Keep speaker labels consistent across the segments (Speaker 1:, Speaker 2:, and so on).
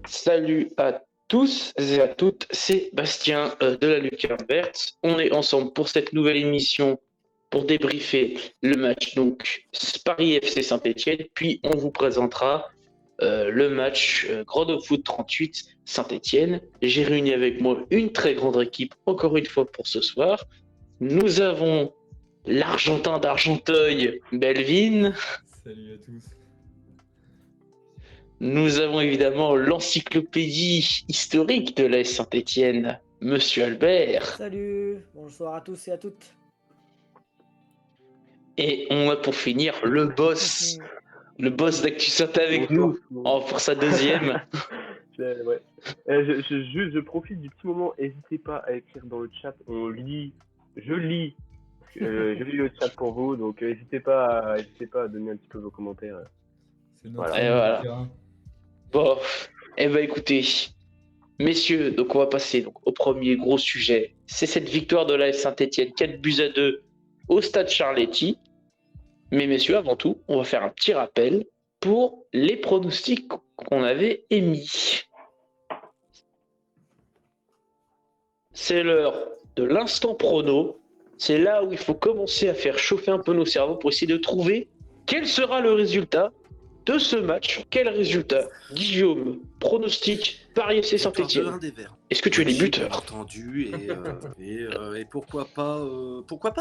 Speaker 1: Salut à tous et à toutes, c'est Bastien de la Lucarne Verte. On est ensemble pour cette nouvelle émission pour débriefer le match donc Paris FC Saint-Etienne, puis on vous présentera le match Grand de Foot 38 Saint-Etienne. J'ai réuni avec moi une très grande équipe encore une fois pour ce soir. Nous avons l'Argentin d'Argenteuil, Belvin.
Speaker 2: Salut à tous.
Speaker 1: Nous avons évidemment l'encyclopédie historique de l'AS Saint-Etienne, Monsieur Albert.
Speaker 3: Salut, bonsoir à tous et à toutes.
Speaker 1: Et on a pour finir le boss d'Actu Saint avec nous pour sa deuxième.
Speaker 4: Ouais. Je profite du petit moment, n'hésitez pas à écrire dans le chat, je lis le chat pour vous, donc n'hésitez pas à donner un petit peu vos commentaires.
Speaker 2: C'est notre
Speaker 1: voilà.
Speaker 2: terrain.
Speaker 1: Bon, écoutez, messieurs, donc on va passer au premier gros sujet. C'est cette victoire de l'AS Saint-Etienne, 4-2 au stade Charletti. Mais messieurs, avant tout, on va faire un petit rappel pour les pronostics qu'on avait émis. C'est l'heure de l'instant prono. C'est là où il faut commencer à faire chauffer un peu nos cerveaux pour essayer de trouver quel sera le résultat de ce match. Quel résultat? Guillaume, pronostic, Paris FC Saint-Etienne. Est-ce que tu es les buteurs?
Speaker 5: Entendu, et pourquoi pas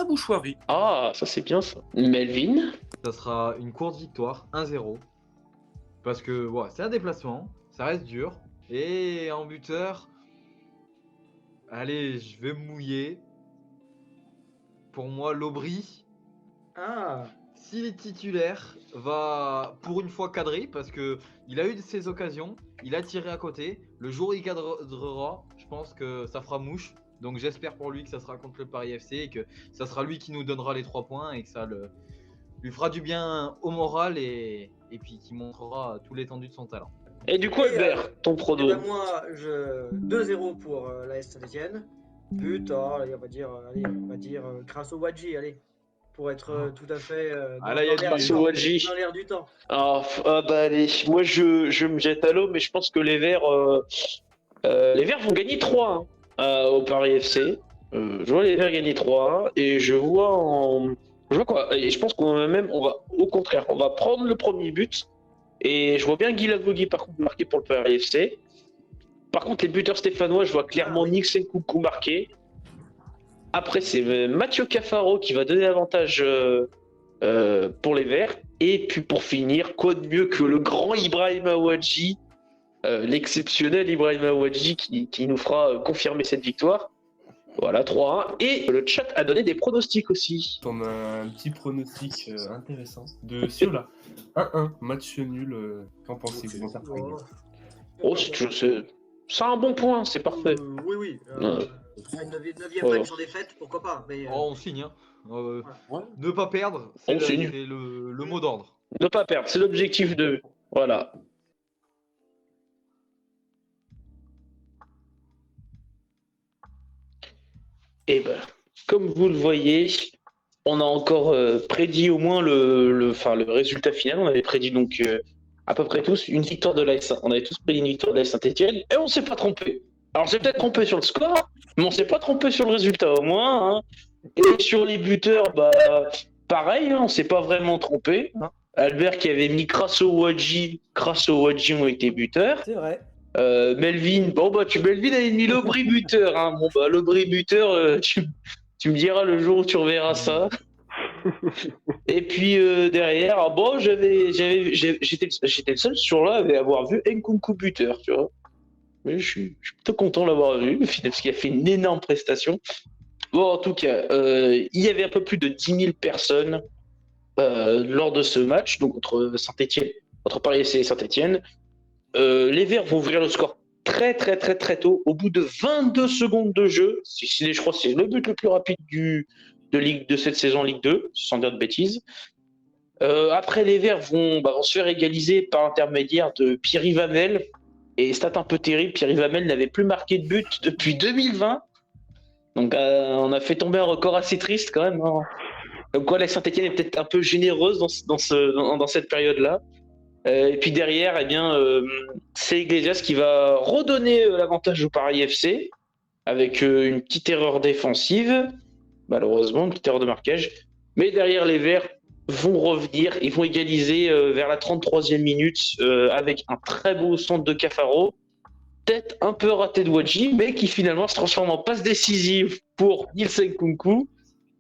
Speaker 5: Bouchoirie.
Speaker 1: Ah, ça c'est bien ça. Melvin?
Speaker 6: Ça sera une courte victoire, 1-0. Parce que c'est un déplacement, ça reste dur. Et en buteur, allez, je vais me mouiller. Pour moi, Lobry, s'il est titulaire, va pour une fois cadrer parce que il a eu ses occasions, il a tiré à côté. Le jour où il cadrera, je pense que ça fera mouche. Donc j'espère pour lui que ça sera contre le Paris FC et que ça sera lui qui nous donnera les 3 points et que ça lui fera du bien au moral et puis qui montrera tout l'étendue de son talent.
Speaker 1: Et du coup, Albert, ton prono?
Speaker 3: Moi, 2-0 pour l'AS Saint-Etienne. But, on va dire grâce au Wadji, allez. Pour être tout à fait dans l'air du temps.
Speaker 1: Allez, moi je me jette à l'eau, mais je pense que les Verts vont gagner 3 au Paris FC. Je vois les Verts gagner 3 et je vois quoi. Et je pense qu'on va au contraire, on va prendre le premier but et je vois bien Guy Lavogui par contre marquer pour le Paris FC. Par contre, les buteurs stéphanois, je vois clairement Nix Nkoukou marquer. Après, c'est Mathieu Cafaro qui va donner l'avantage pour les Verts. Et puis pour finir, quoi de mieux que le grand Ibrahim Aouadji, l'exceptionnel Ibrahim Aouadji qui nous fera confirmer cette victoire. Voilà, 3-1. Et le chat a donné des pronostics aussi.
Speaker 4: On a un petit pronostic intéressant de Siola. 1-1, match nul. Qu'en pensez-vous?
Speaker 1: C'est un bon point, c'est parfait.
Speaker 3: Oui. Une 9e match sans défaite, pourquoi pas. Mais,
Speaker 6: on signe. Ne pas perdre, c'est le mot d'ordre.
Speaker 1: Ne pas perdre, c'est l'objectif de... Voilà. Et comme vous le voyez, on a encore prédit au moins le résultat final. On avait prédit donc à peu près tous une victoire de l'AS. On avait tous prédit une victoire de l'AS Saint-Etienne et on s'est pas trompé. Alors on s'est peut-être trompé sur le score, mais on s'est pas trompé sur le résultat au moins. Et sur les buteurs, pareil, on s'est pas vraiment trompé. Albert qui avait mis Crasso Wadji ont été buteurs.
Speaker 3: C'est vrai.
Speaker 1: Melvin, Melvin avait mis Lobry buteur. Lobry buteur, tu me diras le jour où tu reverras ça. Et puis derrière, j'étais le seul sur là à avoir vu Nkunku buteur, tu vois. Mais je suis plutôt content de l'avoir vu, parce qu'il a fait une énorme prestation. Bon, en tout cas, il y avait un peu plus de 10 000 personnes lors de ce match, donc entre Paris FC et Saint-Etienne. Les Verts vont ouvrir le score très très très très tôt, au bout de 22 secondes de jeu. Je crois que c'est le but le plus rapide de cette saison Ligue 2, sans dire de bêtises. Après, les Verts vont se faire égaliser par l'intermédiaire de Pierre Vamel. Et stat un peu terrible, Pierre Vamel n'avait plus marqué de but depuis 2020. Donc on a fait tomber un record assez triste quand même. Comme quoi la Saint-Etienne est peut-être un peu généreuse dans cette période-là. Et puis derrière, eh bien, c'est Iglesias qui va redonner l'avantage au Paris FC avec une petite erreur défensive, malheureusement, une petite erreur de marquage. Mais derrière, les Verts vont revenir, ils vont égaliser vers la 33e minute avec un très beau centre de Cafaro. Peut-être un peu raté de Wadji, mais qui finalement se transforme en passe décisive pour Nielsen Kunku.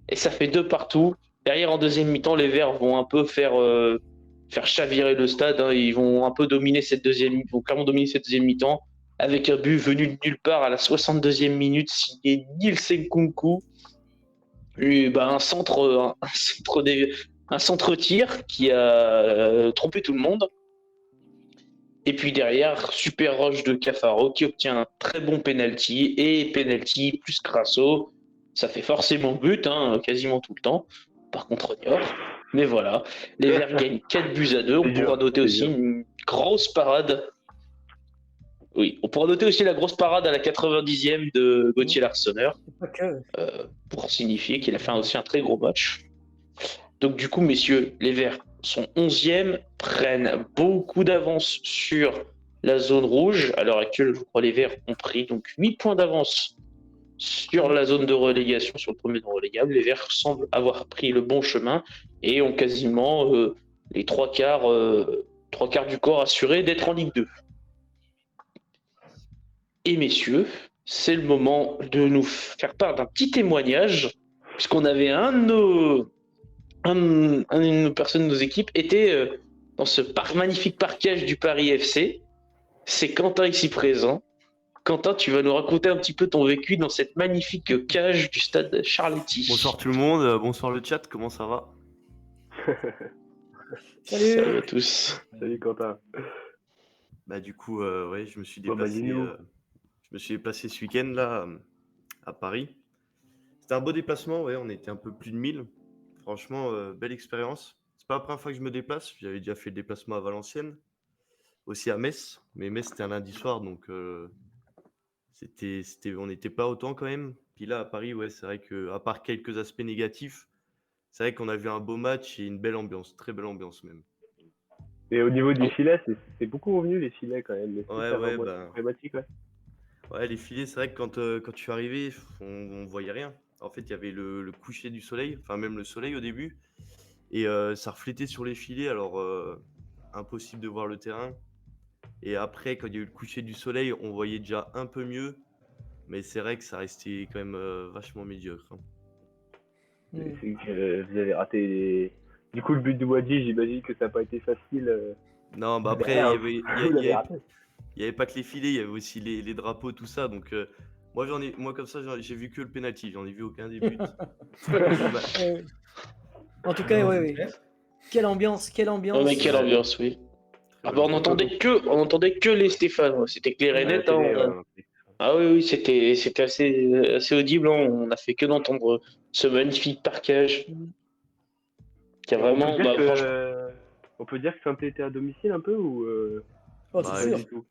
Speaker 1: Et ça fait 2 partout. Derrière, en deuxième mi-temps, les Verts vont un peu faire chavirer le stade. Hein. Ils vont un peu dominer ils vont clairement dominer cette deuxième mi-temps avec un but venu de nulle part à la 62e minute, signé Nielsen Kunku. Et, un centre tir qui a trompé tout le monde. Et puis derrière, super rush de Cafaro qui obtient un très bon penalty et penalty plus Crasso. Ça fait forcément but, hein, quasiment tout le temps. Par contre, Niort. Mais voilà, les Verts gagnent 4-2. On pourra noter aussi une grosse parade. Oui, on pourra noter aussi la grosse parade à la 90e de Gauthier Larsonneur. Pour signifier qu'il a fait aussi un très gros match. Donc du coup, messieurs, les Verts sont 11e, prennent beaucoup d'avance sur la zone rouge. À l'heure actuelle, je crois les Verts ont pris donc 8 points d'avance sur la zone de relégation, sur le premier non relégable. Les Verts semblent avoir pris le bon chemin et ont quasiment les trois quarts du corps assurés d'être en Ligue 2. Et messieurs, c'est le moment de nous faire part d'un petit témoignage, puisqu'on avait une personne de nos équipes était dans ce magnifique parquage du Paris FC. C'est Quentin ici présent. Quentin, tu vas nous raconter un petit peu ton vécu dans cette magnifique cage du stade Charletti.
Speaker 7: Bonsoir tout le monde, bonsoir le chat, comment ça va?
Speaker 1: Salut à tous.
Speaker 4: Salut Quentin.
Speaker 7: Bah du coup, ouais, je me suis déplacé ce week-end là à Paris. C'était un beau déplacement, ouais, on était un peu plus de 1000. Franchement, belle expérience. C'est pas la première fois que je me déplace, j'avais déjà fait le déplacement à Valenciennes, aussi à Metz, mais Metz c'était un lundi soir, donc on n'était pas autant quand même. Puis là à Paris, ouais, c'est vrai que à part quelques aspects négatifs, c'est vrai qu'on a vu un beau match et une belle ambiance, très belle ambiance même.
Speaker 4: Et au niveau des filets, c'est beaucoup revenu les filets quand même.
Speaker 7: Ouais,
Speaker 4: problématique, ouais.
Speaker 7: Ouais, les filets, c'est vrai que quand je suis arrivé, on voyait rien. En fait, il y avait le coucher du soleil, enfin même le soleil au début, et ça reflétait sur les filets, alors impossible de voir le terrain. Et après, quand il y a eu le coucher du soleil, on voyait déjà un peu mieux, mais c'est vrai que ça restait quand même vachement médiocre. Hein.
Speaker 4: C'est que vous avez raté Du coup, le but de Wadji, j'imagine que ça n'a pas été facile.
Speaker 7: Non, bah après, il y avait pas que les filets, il y avait aussi les drapeaux, tout ça. Donc, moi comme ça, j'ai vu que le penalty, j'en ai vu aucun des buts.
Speaker 8: En tout cas, oui. Quelle ambiance.
Speaker 1: Oh, mais quelle ambiance, oui. On n'entendait que les Stéphanois. C'était clair et net. Ah oui, c'était assez audible. Hein. On n'a fait que d'entendre ce magnifique parquage. Qui a vraiment.
Speaker 4: On peut dire que Saint-Étienne était à domicile un peu ou
Speaker 8: c'est sûr.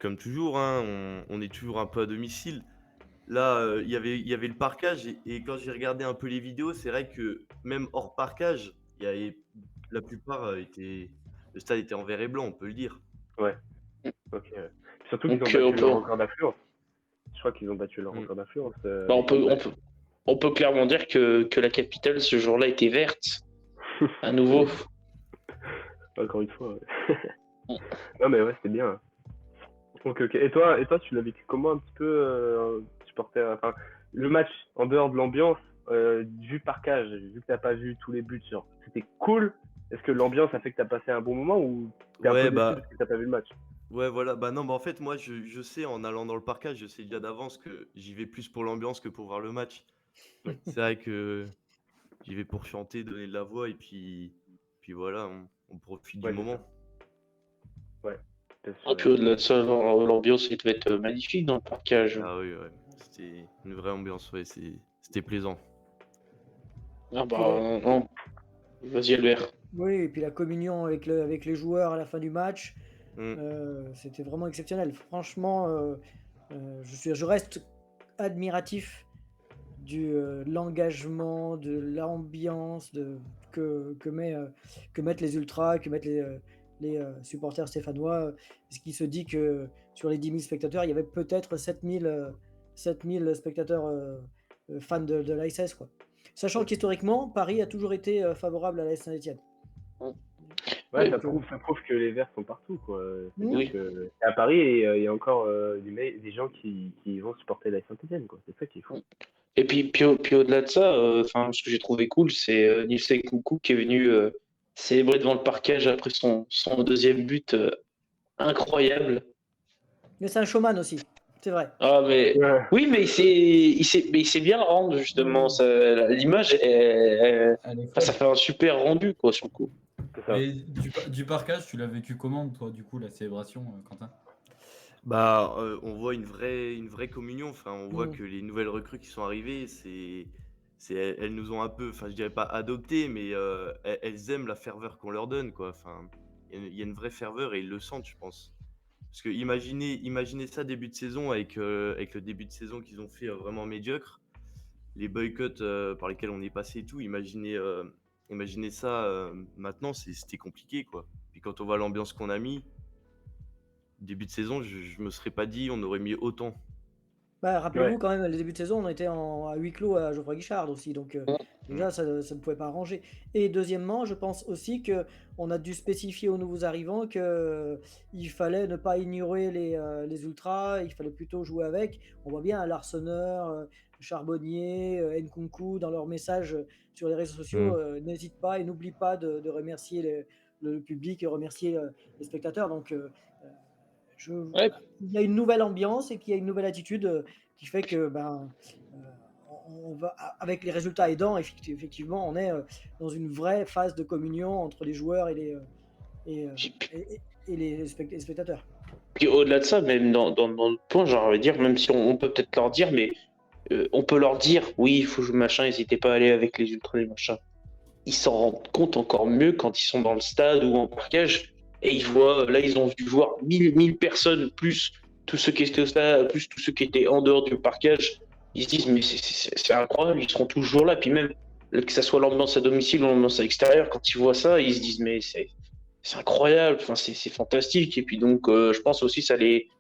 Speaker 7: Comme toujours, hein, on est toujours un peu à domicile. Là, il y avait le parquage et quand j'ai regardé un peu les vidéos, c'est vrai que même hors parquage, la plupart le stade était en vert et blanc, on peut le dire.
Speaker 4: Ouais. Ok. Surtout qu'ils ont battu leur record d'affluence. Je crois qu'ils ont battu leur record d'affluence.
Speaker 1: On peut clairement dire que la capitale ce jour-là était verte. À nouveau.
Speaker 4: Encore une fois. Ouais. Non mais ouais, c'était bien. Ok. Et toi, tu l'as vécu comment un petit peu supporter, enfin, le match en dehors de l'ambiance, vu parquage, vu que t'as pas vu tous les buts, genre, c'était cool. Est-ce que l'ambiance a fait que t'as passé un bon moment ou t'es un peu déçu parce que t'as pas vu le match?
Speaker 7: Ouais, voilà. Bah non, en fait, moi, je sais, en allant dans le parquage, je sais déjà d'avance que j'y vais plus pour l'ambiance que pour voir le match. C'est vrai que j'y vais pour chanter, donner de la voix et puis voilà, on profite du moment.
Speaker 4: Ouais.
Speaker 1: Et puis au-delà de ça, l'ambiance devait être magnifique dans le parquage.
Speaker 7: Ah oui, ouais. C'était une vraie ambiance, ouais. C'était plaisant.
Speaker 1: Ah bah non. Vas-y Albert.
Speaker 8: Oui, et puis la communion avec les joueurs à la fin du match, c'était vraiment exceptionnel. Franchement, je reste admiratif de l'engagement, de l'ambiance que mettent les ultras, que mettent les supporters stéphanois, ce qui se dit que sur les 10 000 spectateurs, il y avait peut-être 7 000 spectateurs fans de l'ASS, quoi. Sachant qu'historiquement, Paris a toujours été favorable à l'AS Saint-Etienne.
Speaker 4: Ouais, ça prouve que les Verts sont partout, quoi. C'est-à-dire que à Paris, il y a encore des gens qui vont supporter la Saint-Etienne, quoi. C'est ça qui est fou.
Speaker 1: Et puis au-delà de ça, ce que j'ai trouvé cool, c'est Nielsen Coucou qui est venu célébrer devant le parquage après son deuxième but incroyable.
Speaker 8: Mais c'est un showman aussi, c'est vrai.
Speaker 1: Ah mais oui, mais il sait bien rendre justement. L'image, ça fait un super rendu quoi sur le coup.
Speaker 2: Et du parquage, tu l'as vécu comment toi du coup la célébration, Quentin?
Speaker 7: Bah, on voit une vraie communion. Enfin, on voit que les nouvelles recrues qui sont arrivées, elles nous ont un peu, enfin, je dirais pas adopté, mais elles aiment la ferveur qu'on leur donne, quoi. Enfin, il y a une vraie ferveur et ils le sentent, je pense. Parce que imaginez ça début de saison avec le début de saison qu'ils ont fait vraiment médiocre, les boycotts par lesquels on est passé et tout. Imaginez ça maintenant, c'était compliqué, quoi. Puis quand on voit l'ambiance qu'on a mis. Début de saison, je me serais pas dit on aurait mis autant.
Speaker 8: Rappelez-vous quand même, le début de saison, on était à huis clos à Geoffroy Guichard aussi, donc déjà ça ne pouvait pas arranger. Et deuxièmement, je pense aussi qu'on a dû spécifier aux nouveaux arrivants qu'il fallait ne pas ignorer les ultras, il fallait plutôt jouer avec. On voit bien Larsonneur, Charbonnier, Nkunku dans leurs messages sur les réseaux sociaux, n'hésite pas et n'oublie pas de remercier le public et remercier les spectateurs. Donc il y a une nouvelle ambiance et qu'il y a une nouvelle attitude qui fait que on va, avec les résultats aidants, effectivement, on est dans une vraie phase de communion entre les joueurs et les spectateurs.
Speaker 1: Puis au-delà de ça, même dans le point, j'ai envie de dire, même si on peut peut-être leur dire, mais on peut leur dire, oui, il faut jouer machin, n'hésitez pas à aller avec les ultras, les machins. Ils s'en rendent compte encore mieux quand ils sont dans le stade ou en parquage. Et ils voient, là, ils ont dû voir 1000 personnes, plus tous ceux qui étaient au stade, plus tous ceux qui étaient en dehors du parquage. Ils se disent, mais c'est incroyable, ils seront toujours là. Puis même, que ça soit l'ambiance à domicile ou l'ambiance à l'extérieur, quand ils voient ça, ils se disent, mais c'est incroyable, enfin, c'est fantastique. Et puis donc, je pense aussi, ça les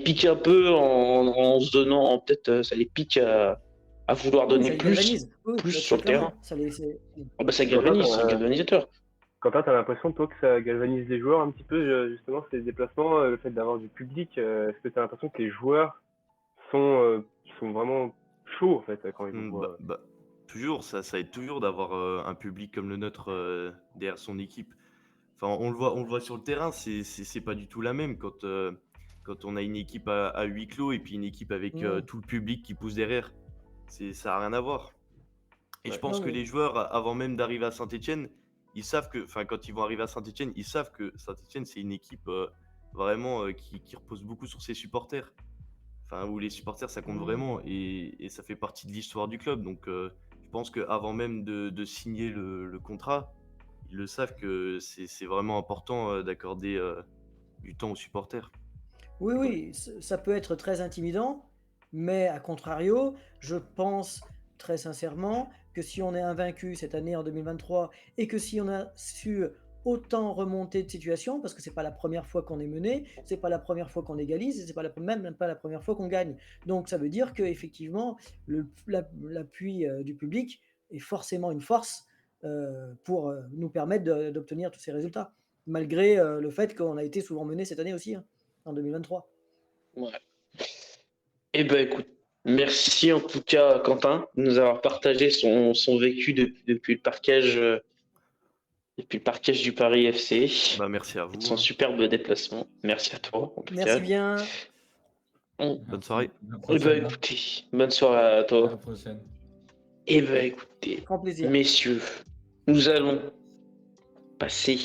Speaker 1: pique un peu en se donnant, peut-être, ça les pique à vouloir donner plus sur le terrain. Ça galvanise, c'est un galvanisateur.
Speaker 4: Quentin, t'as l'impression, toi, que ça galvanise les joueurs un petit peu, justement, ces déplacements, le fait d'avoir du public. Est-ce que t'as l'impression que les joueurs sont vraiment chauds, en fait, quand ils voient
Speaker 7: toujours, ça aide toujours d'avoir un public comme le nôtre derrière son équipe. Enfin, on le voit sur le terrain, c'est pas du tout la même quand on a une équipe à huis clos et puis une équipe avec tout le public qui pousse derrière. Ça n'a rien à voir. Et je pense que les joueurs, avant même d'arriver à Saint-Etienne, ils savent que, enfin, quand ils vont arriver à Saint-Etienne, ils savent que Saint-Etienne, c'est une équipe vraiment qui repose beaucoup sur ses supporters. Enfin, où les supporters, ça compte vraiment et ça fait partie de l'histoire du club. Donc, je pense qu'avant même de signer le contrat, ils le savent que c'est vraiment important d'accorder du temps aux supporters.
Speaker 8: Oui, ça peut être très intimidant, mais à contrario, je pense très sincèrement que si on est invaincu cette année en 2023 et que si on a su autant remonter de situation, parce que c'est pas la première fois qu'on est mené, c'est pas la première fois qu'on égalise, et c'est pas même pas la première fois qu'on gagne. Donc ça veut dire que effectivement l'appui du public est forcément une force pour nous permettre d'obtenir tous ces résultats, malgré le fait qu'on a été souvent mené cette année aussi, en 2023.
Speaker 1: Ouais. Eh ben écoute, merci en tout cas Quentin de nous avoir partagé son vécu depuis le parquage du Paris FC.
Speaker 7: Merci à vous.
Speaker 1: Son superbe déplacement. Merci à toi.
Speaker 8: Merci bien.
Speaker 7: Bonne soirée.
Speaker 1: Eh ben écoutez, bonne soirée à toi.
Speaker 2: À la prochaine.
Speaker 1: Eh ben écoutez, messieurs, nous allons passer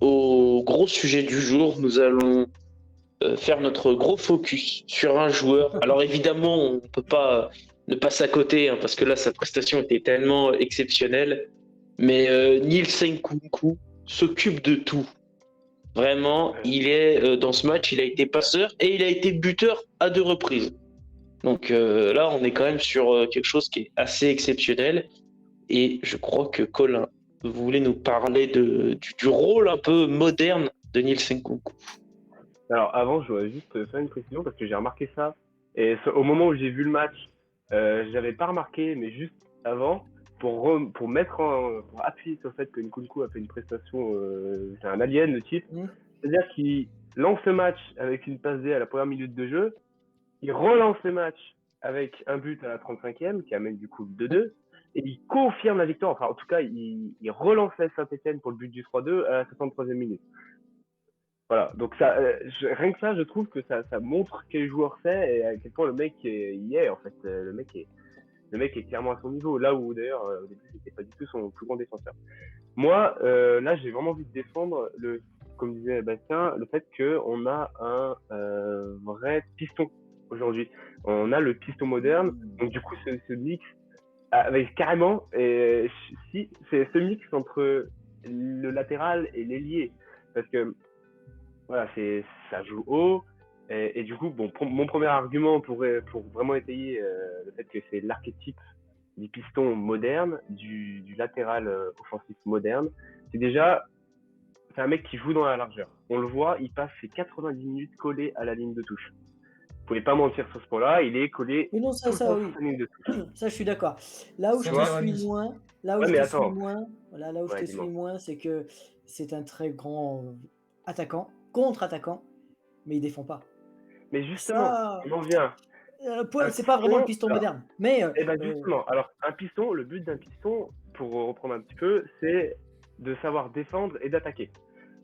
Speaker 1: au gros sujet du jour. Nous allons faire notre gros focus sur un joueur. Alors évidemment, on ne peut pas ne pas s'accoter, parce que là, sa prestation était tellement exceptionnelle. Mais Nielsen Coucou s'occupe de tout. Vraiment, il est dans ce match, il a été passeur et il a été buteur à 2 reprises. Donc là, on est quand même sur quelque chose qui est assez exceptionnel. Et je crois que Colin vous voulez nous parler du rôle un peu moderne de Nielsen Nkunku.
Speaker 4: Alors avant, je dois juste faire une précision parce que j'ai remarqué ça. Et au moment où j'ai vu le match, j'avais pas remarqué, mais juste avant, pour appuyer sur le fait que Nkunku a fait une prestation, c'est un alien le type. C'est-à-dire qu'il lance le match avec une passe D à la première minute de jeu, il relance le match avec un but à la 35e qui amène du coup le 2-2, et il confirme la victoire. Enfin, en tout cas, il relance la Saint-Etienne pour le but du 3-2 à la 63e minute. Voilà, donc ça, rien que ça, je trouve que ça montre quel joueur c'est et à quel point le mec y est en fait. Le mec est clairement à son niveau. Là où d'ailleurs au début c'était pas du tout son plus grand défenseur. Moi, là, j'ai vraiment envie de défendre comme disait Bastien, le fait qu'on a un vrai piston aujourd'hui. On a le piston moderne, donc du coup ce mix avec carrément, si c'est ce mix entre le latéral et l'ailier, parce que voilà, ça joue haut. Et du coup, bon, mon premier argument pour vraiment étayer le fait que c'est l'archétype du piston moderne, du latéral offensif moderne, c'est déjà, c'est un mec qui joue dans la largeur. On le voit, il passe ses 90 minutes collé à la ligne de touche. Vous pouvez pas mentir sur ce point-là, il est collé
Speaker 8: Oui, non,
Speaker 4: tout le
Speaker 8: ça,
Speaker 4: temps
Speaker 8: oui.
Speaker 4: sur sa ligne de touche.
Speaker 8: Ça, je suis d'accord. Là où
Speaker 2: Ça
Speaker 8: je
Speaker 2: va,
Speaker 8: te suis
Speaker 2: Rami.
Speaker 8: moins, là où
Speaker 4: Ouais,
Speaker 8: je
Speaker 4: mais
Speaker 8: te
Speaker 4: attends.
Speaker 8: suis moins, voilà, là où je
Speaker 4: Ouais,
Speaker 8: te
Speaker 4: dis-moi.
Speaker 8: suis moins, c'est que c'est un très grand attaquant, contre-attaquant, mais il défend pas.
Speaker 4: Mais justement,
Speaker 8: Ça,
Speaker 4: on en vient.
Speaker 8: c'est pas vraiment le piston
Speaker 4: alors,
Speaker 8: moderne. Mais
Speaker 4: Eh ben justement, alors un piston, le but d'un piston, pour reprendre un petit peu, c'est de savoir défendre et d'attaquer.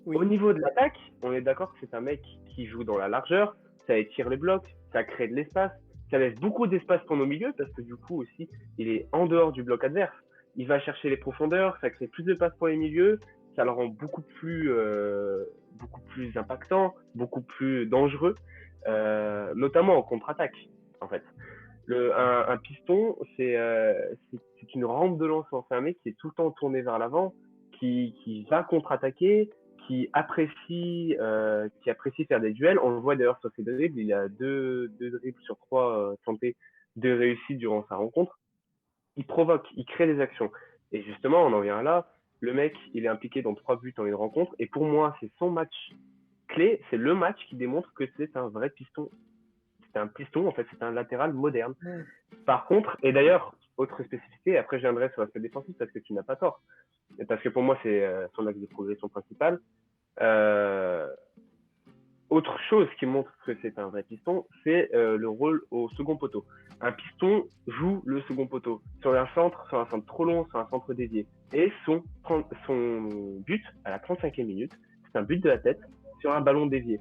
Speaker 8: oui.
Speaker 4: Au niveau de l'attaque, on est d'accord que c'est un mec qui joue dans la largeur, ça étire les blocs, ça crée de l'espace, ça laisse beaucoup d'espace pour nos milieux parce que du coup aussi, il est en dehors du bloc adverse. Il va chercher les profondeurs, ça crée plus de passes pour les milieux, ça le rend beaucoup plus impactant, beaucoup plus dangereux, notamment en contre-attaque en fait. Un piston, c'est une rampe de lancement. C'est un mec qui est tout le temps tourné vers l'avant, qui va contre-attaquer, qui apprécie faire des duels. On le voit d'ailleurs sur ses dribbles, il a deux dribbles sur 3 tentés de réussite durant sa rencontre. Il provoque, il crée des actions. Et justement, on en vient là. Le mec, il est impliqué dans 3 buts en une rencontre. Et pour moi, c'est son match clé. C'est le match qui démontre que c'est un vrai piston. C'est un piston, en fait, c'est un latéral moderne. Par contre, et d'ailleurs, autre spécificité, après je viendrai sur l'aspect défensif parce que tu n'as pas tort. Parce que pour moi, c'est son axe de progression principal. Autre chose qui montre que c'est un vrai piston, c'est le rôle au second poteau. Un piston joue le second poteau sur un centre trop long, sur un centre dédié. Et son but à la 35e minute, c'est un but de la tête sur un ballon dévié.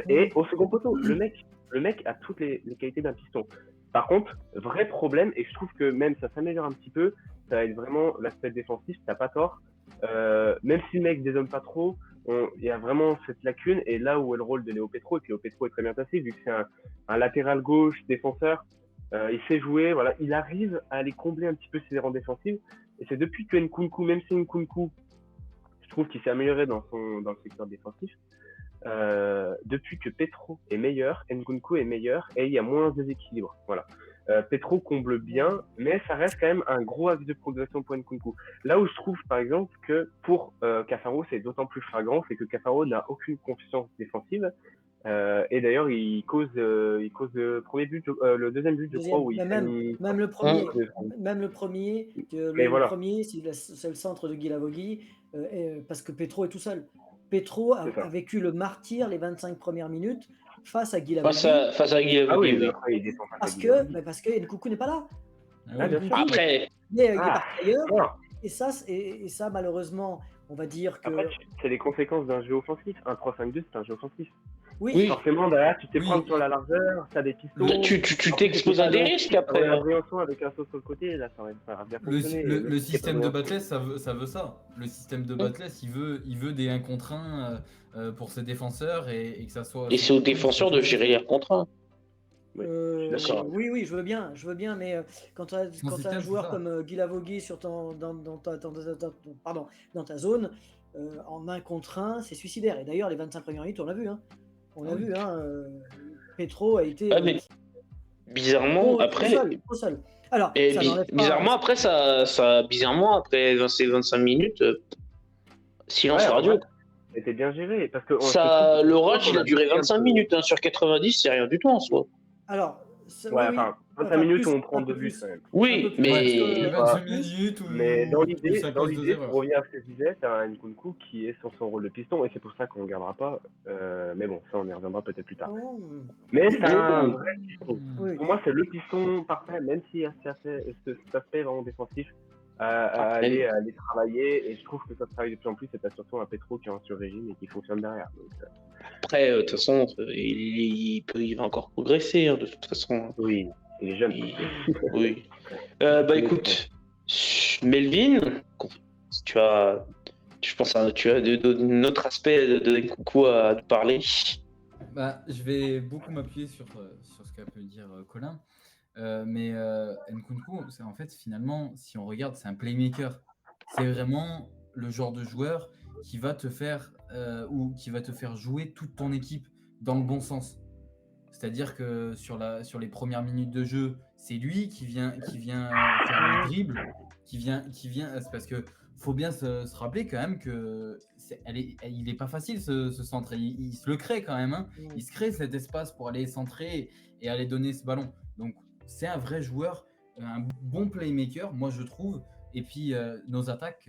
Speaker 4: Et au second poteau, le mec a toutes les qualités d'un piston. Par contre, vrai problème, et je trouve que même ça s'améliore un petit peu, ça va être vraiment l'aspect défensif, t'as pas tort. Même si le mec désomme pas trop, il y a vraiment cette lacune, et là où est le rôle de Léo Petro, et que Léo Petro est très bien placé, vu que c'est un latéral gauche défenseur, il sait jouer, voilà, il arrive à aller combler un petit peu ses erreurs défensives, et c'est depuis que Nkunku, même si Nkunku, je trouve qu'il s'est amélioré dans le secteur défensif, depuis que Petro est meilleur, Nkunku est meilleur et il y a moins de déséquilibre. Voilà. Petro comble bien, mais ça reste quand même un gros axe de progression pour Nkunku. Là où je trouve par exemple que pour Cafaro c'est d'autant plus flagrant, c'est que Cafaro n'a aucune confiance défensive. Et d'ailleurs il cause le premier but, le deuxième but je crois où il
Speaker 8: même le premier, le premier c'est le centre de Guy Lavogui parce que Petro est tout seul. Petro a vécu le martyr les 25 premières minutes face à Guy Lavogui.
Speaker 1: Face à Guy Lavogui,
Speaker 8: oui. Parce que Nkunku n'est pas là.
Speaker 1: Après,
Speaker 8: il est parti ailleurs. Et ça, malheureusement, on va dire que.
Speaker 4: Après, c'est les conséquences d'un jeu offensif. Un 3-5-2, c'est un jeu offensif.
Speaker 8: Oui.
Speaker 4: Forcément, derrière, tu t'es prendre sur la largeur, t'as des pistons.
Speaker 1: Tu t'exposes à des risques après.
Speaker 4: Avec un saut sur le côté, là, ça va bien fonctionner.
Speaker 2: Le système de Batles, ça veut ça. Le système de Batles, il veut des 1 contre 1 pour ses défenseurs et que ça soit.
Speaker 1: Et c'est aux défenseurs de gérer les 1 contre 1.
Speaker 8: Oui, je veux bien, mais quand tu as un joueur comme Guy Lavogui dans ta zone, en 1 contre 1, c'est suicidaire. Et d'ailleurs, les 25 premières minutes, on l'a vu. Petro a été.
Speaker 1: Mais bizarrement, après.
Speaker 8: Trop seul. Alors,
Speaker 1: Et
Speaker 8: ça n'enlève pas.
Speaker 1: bizarrement, après, après 25 minutes, silence
Speaker 4: Ouais, en
Speaker 1: radio.
Speaker 4: vrai, c'était bien géré. Parce que
Speaker 1: Le rush,
Speaker 4: on
Speaker 1: il a duré
Speaker 4: baissé un
Speaker 1: 25
Speaker 4: peu.
Speaker 1: minutes. Hein, sur 90, c'est rien du tout en soi.
Speaker 8: Alors,
Speaker 4: Ouais,
Speaker 8: oui,
Speaker 4: enfin, 25
Speaker 8: enfin,
Speaker 4: minutes
Speaker 8: plus,
Speaker 4: où on prend
Speaker 8: un peu
Speaker 4: 2 buts
Speaker 8: plus.
Speaker 4: quand même.
Speaker 1: Oui,
Speaker 8: Un peu plus,
Speaker 1: mais-
Speaker 8: parce
Speaker 2: Les
Speaker 8: que-
Speaker 2: 25
Speaker 8: plus,
Speaker 2: minutes
Speaker 4: Mais dans
Speaker 2: où
Speaker 4: l'idée,
Speaker 2: c'est à cause de
Speaker 4: pour
Speaker 2: erreurs.
Speaker 4: revenir à ce que je disais, t'as un Nkunku qui est sur son rôle de piston et c'est pour ça qu'on ne gardera pas. Mais bon, ça on y reviendra peut-être plus tard.
Speaker 8: Oh.
Speaker 4: Mais c'est un
Speaker 1: Oui.
Speaker 4: vrai piston.
Speaker 8: Oui.
Speaker 4: Pour moi, c'est le piston parfait, même s'il y a cet aspect vraiment défensif à
Speaker 1: Après-
Speaker 4: aller travailler. Et je trouve que ça travaille de plus en plus. Et t'as surtout un Petro qui est en sur-régime et qui fonctionne derrière. Donc,
Speaker 1: Après, de toute façon, il va encore progresser, hein, de toute façon.
Speaker 4: oui, il est jeune.
Speaker 1: Oui. Bah écoute, Melvin, je pense que tu as un autre aspect de Nkunku à nous parler.
Speaker 2: Bah, je vais beaucoup m'appuyer sur ce qu'a pu dire Colin. Mais Nkunku, c'est en fait, finalement, si on regarde, c'est un playmaker. C'est vraiment le genre de joueur qui va te faire jouer toute ton équipe dans le bon sens. C'est-à-dire que sur les premières minutes de jeu, c'est lui qui vient faire le dribble, c'est parce que faut bien se rappeler quand même que il est pas facile ce centre. Il se le crée quand même. Hein. Il se crée cet espace pour aller centrer et aller donner ce ballon. Donc c'est un vrai joueur, un bon playmaker, moi je trouve. Et puis nos attaques,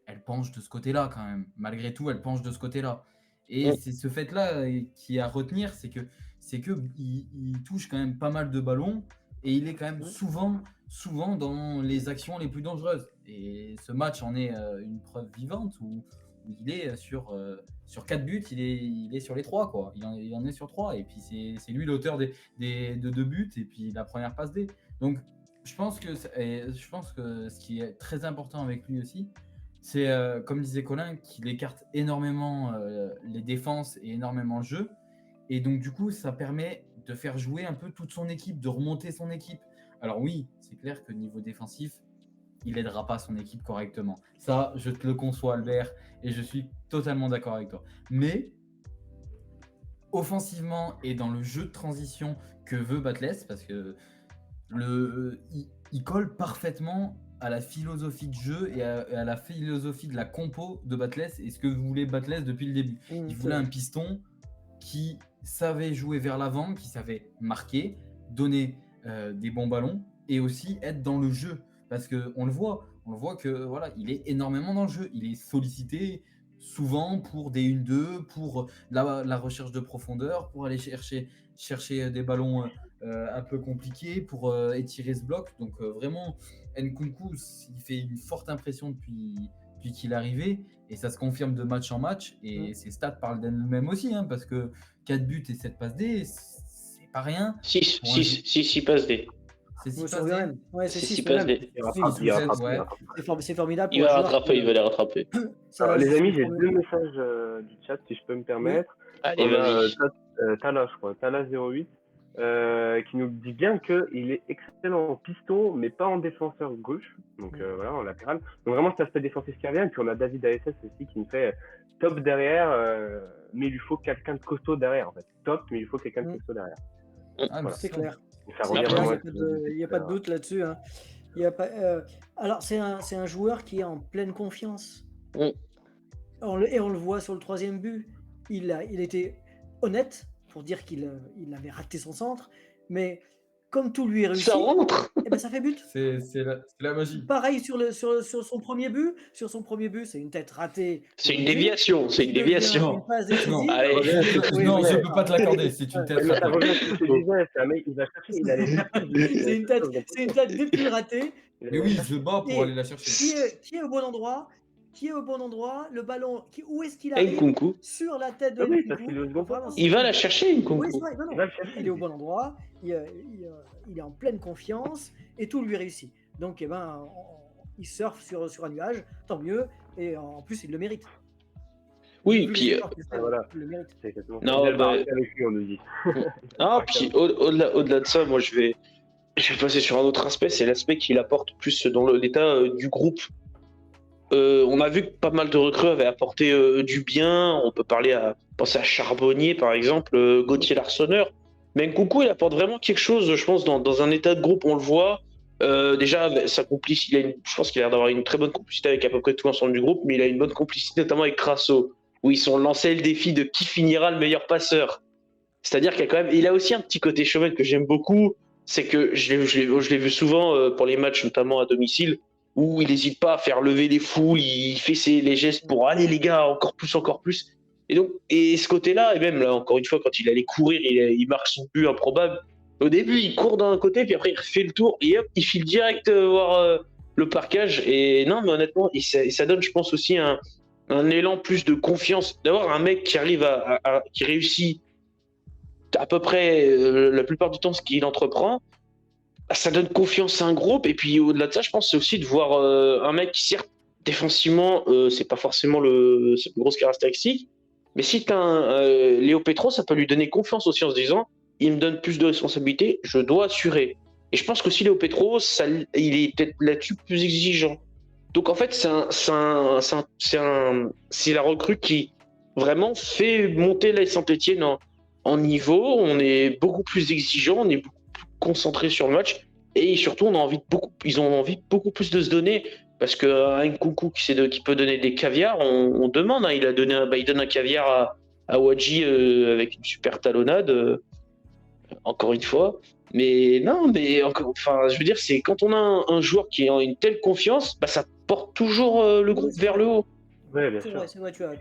Speaker 2: elles penchent de ce côté-là quand même. Malgré tout, elles penchent de ce côté-là. Et c'est ce fait-là qui est à retenir, c'est que il touche quand même pas mal de ballons et il est quand même souvent dans les actions les plus dangereuses. Et ce match en est une preuve vivante où il est sur 4 buts, il est sur les 3 quoi. Il en est sur 3 et puis c'est lui l'auteur de 2 buts et puis la première passe D. Donc je pense que ce qui est très important avec lui aussi, c'est comme disait Colin, qu'il écarte énormément les défenses et énormément le jeu. Et donc du coup, ça permet de faire jouer un peu toute son équipe, de remonter son équipe. Alors oui, c'est clair que niveau défensif, il n'aidera pas son équipe correctement. Ça, je te le conçois, Albert, et je suis totalement d'accord avec toi. Mais offensivement et dans le jeu de transition que veut Batles, parce que il colle parfaitement à la philosophie de jeu et à la philosophie de la compo de Batles et ce que voulait Batles depuis le début. Il voulait un piston qui savait jouer vers l'avant, qui savait marquer, donner des bons ballons et aussi être dans le jeu. Parce qu'on le voit que voilà, il est énormément dans le jeu. Il est sollicité souvent pour des 1-2, pour la recherche de profondeur, pour aller chercher des ballons un peu compliqués, pour étirer ce bloc. Donc vraiment, Nkunku, il fait une forte impression depuis qu'il est arrivé, et ça se confirme de match en match, et ses stats parlent d'elles-mêmes aussi, hein, parce que 4 buts et 7 passes D, c'est pas rien.
Speaker 1: 6 passes D.
Speaker 2: C'est 6
Speaker 8: Ouais,
Speaker 2: passes D.
Speaker 8: Ouais, c'est 6
Speaker 1: passes D.
Speaker 8: C'est formidable.
Speaker 1: Il va les rattraper.
Speaker 4: Alors, les amis, j'ai 2 messages du chat, si je peux me permettre.
Speaker 1: Allez,
Speaker 4: On a
Speaker 1: vas-y.
Speaker 4: Tala, je crois, Tala08, qui nous dit bien qu'il est excellent en piston, mais pas en défenseur gauche, donc voilà, en latéral. Donc vraiment, cet aspect défensif qui revient. Et puis on a David ASS aussi qui nous fait top derrière, mais il lui faut quelqu'un de costaud derrière, en fait. Top, mais il faut quelqu'un de costaud derrière.
Speaker 2: Ah,
Speaker 8: C'est clair.
Speaker 4: Ça revient vraiment.
Speaker 8: Il n'y a pas de doute là-dessus. Hein. Il y a pas, alors, c'est un joueur qui est en pleine confiance. Et on le voit sur le 3e but. Il était honnête pour dire qu'il avait raté son centre, mais comme tout lui est réussi,
Speaker 1: ça rentre.
Speaker 8: Et ben ça fait but.
Speaker 2: C'est la magie.
Speaker 8: Pareil sur son premier but. Sur son premier but, c'est une tête ratée.
Speaker 1: C'est une déviation. C'est une déviation.
Speaker 8: Une passe décisive.
Speaker 2: Non,
Speaker 1: allez.
Speaker 2: Non, je peux pas te l'accorder. C'est une tête
Speaker 4: Ça
Speaker 2: ratée.
Speaker 4: revient à ce que je te disais, c'est un mec, il va chercher, il allait chercher.
Speaker 8: C'est une tête des plus ratée.
Speaker 2: Mais oui, je bats pour aller la chercher.
Speaker 8: Qui est au bon endroit? Le ballon, où est-ce qu'il arrive?
Speaker 1: Nkunku.
Speaker 8: Sur la tête de
Speaker 4: Oui, parce
Speaker 8: Nkunku.
Speaker 4: qu'il est au second
Speaker 8: Vraiment,
Speaker 1: Il va la chercher, Nkunku.
Speaker 8: Oui, non.
Speaker 4: Il va le chercher.
Speaker 8: Il est au bon endroit, il est en pleine confiance et tout lui réussit. Donc, il surfe sur un nuage, tant mieux, et en plus, il le mérite.
Speaker 1: Oui, puis
Speaker 4: voilà.
Speaker 8: Il le mérite.
Speaker 4: C'est exactement ça.
Speaker 1: Non,
Speaker 4: Il va
Speaker 1: bah-
Speaker 4: arrêter avec lui, on nous dit.
Speaker 1: Ah, puis au-delà de ça, moi je vais passer sur un autre aspect, c'est l'aspect qu'il apporte plus dans l'état du groupe. On a vu que pas mal de recrues avaient apporté du bien. On peut penser à Charbonnier par exemple, Gauthier Larsonneur. Mais Nkunku, il apporte vraiment quelque chose, je pense, dans un état de groupe, on le voit. Déjà, sa complice, je pense qu'il a l'air d'avoir une très bonne complicité avec à peu près tout l'ensemble du groupe, mais il a une bonne complicité notamment avec Crasso, où ils sont lancés le défi de qui finira le meilleur passeur. C'est-à-dire qu'il y a quand même, il a aussi un petit côté showman que j'aime beaucoup, c'est que je l'ai vu souvent pour les matchs, notamment à domicile, où il n'hésite pas à faire lever les foules, il fait les gestes pour aller les gars, encore plus. Et ce côté-là, et même là, encore une fois, quand il allait courir, il marque son but improbable. Au début, il court d'un côté, puis après, il fait le tour, et hop, il file direct voir le parquage. Et non, mais honnêtement, ça donne, je pense, aussi un élan plus de confiance. D'avoir un mec qui arrive qui réussit à peu près la plupart du temps ce qu'il entreprend, ça donne confiance à un groupe. Et puis au-delà de ça, je pense c'est aussi de voir un mec qui, certes, défensivement, c'est pas forcément sa plus grosse caractéristique, mais si t'as un Léo Petro, ça peut lui donner confiance aussi en se disant il me donne plus de responsabilités, je dois assurer. Et je pense que si Léo Petro, il est peut-être là-dessus plus exigeant. Donc en fait, c'est la recrue qui vraiment fait monter la Saint-Etienne en niveau. On est beaucoup plus exigeant, on est beaucoup plus concentré sur le match, et surtout ils ont envie beaucoup plus de se donner, parce qu'un Nkunku qui peut donner des caviars, on demande. Hein, il donne un caviar à Wadji avec une super talonnade, encore une fois. Mais non, je veux dire, c'est quand on a un joueur qui a une telle confiance, ça porte toujours le groupe vers le haut.
Speaker 4: Ouais, bien sûr.
Speaker 8: C'est vrai, tu as.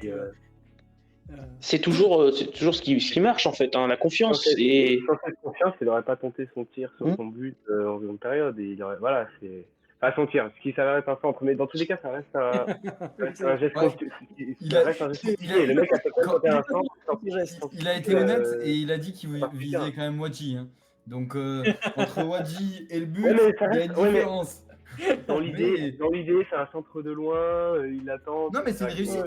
Speaker 1: C'est toujours ce qui marche en fait, hein, la confiance.
Speaker 4: Sans cette confiance, il n'aurait pas tenté son tir sur son but en seconde période. Et il aurait, voilà, c'est pas son tir, ce qui s'avère être un centre, mais dans tous les cas, ça reste un geste compliqué. Le mec a fait un centre.
Speaker 2: Il a été honnête et il a dit qu'il visait quand même Wadji. Hein. Donc entre Wadji et le but, il y a une différence.
Speaker 4: Dans l'idée, c'est un centre de loin, il attend.
Speaker 2: Non, mais c'est une réussite.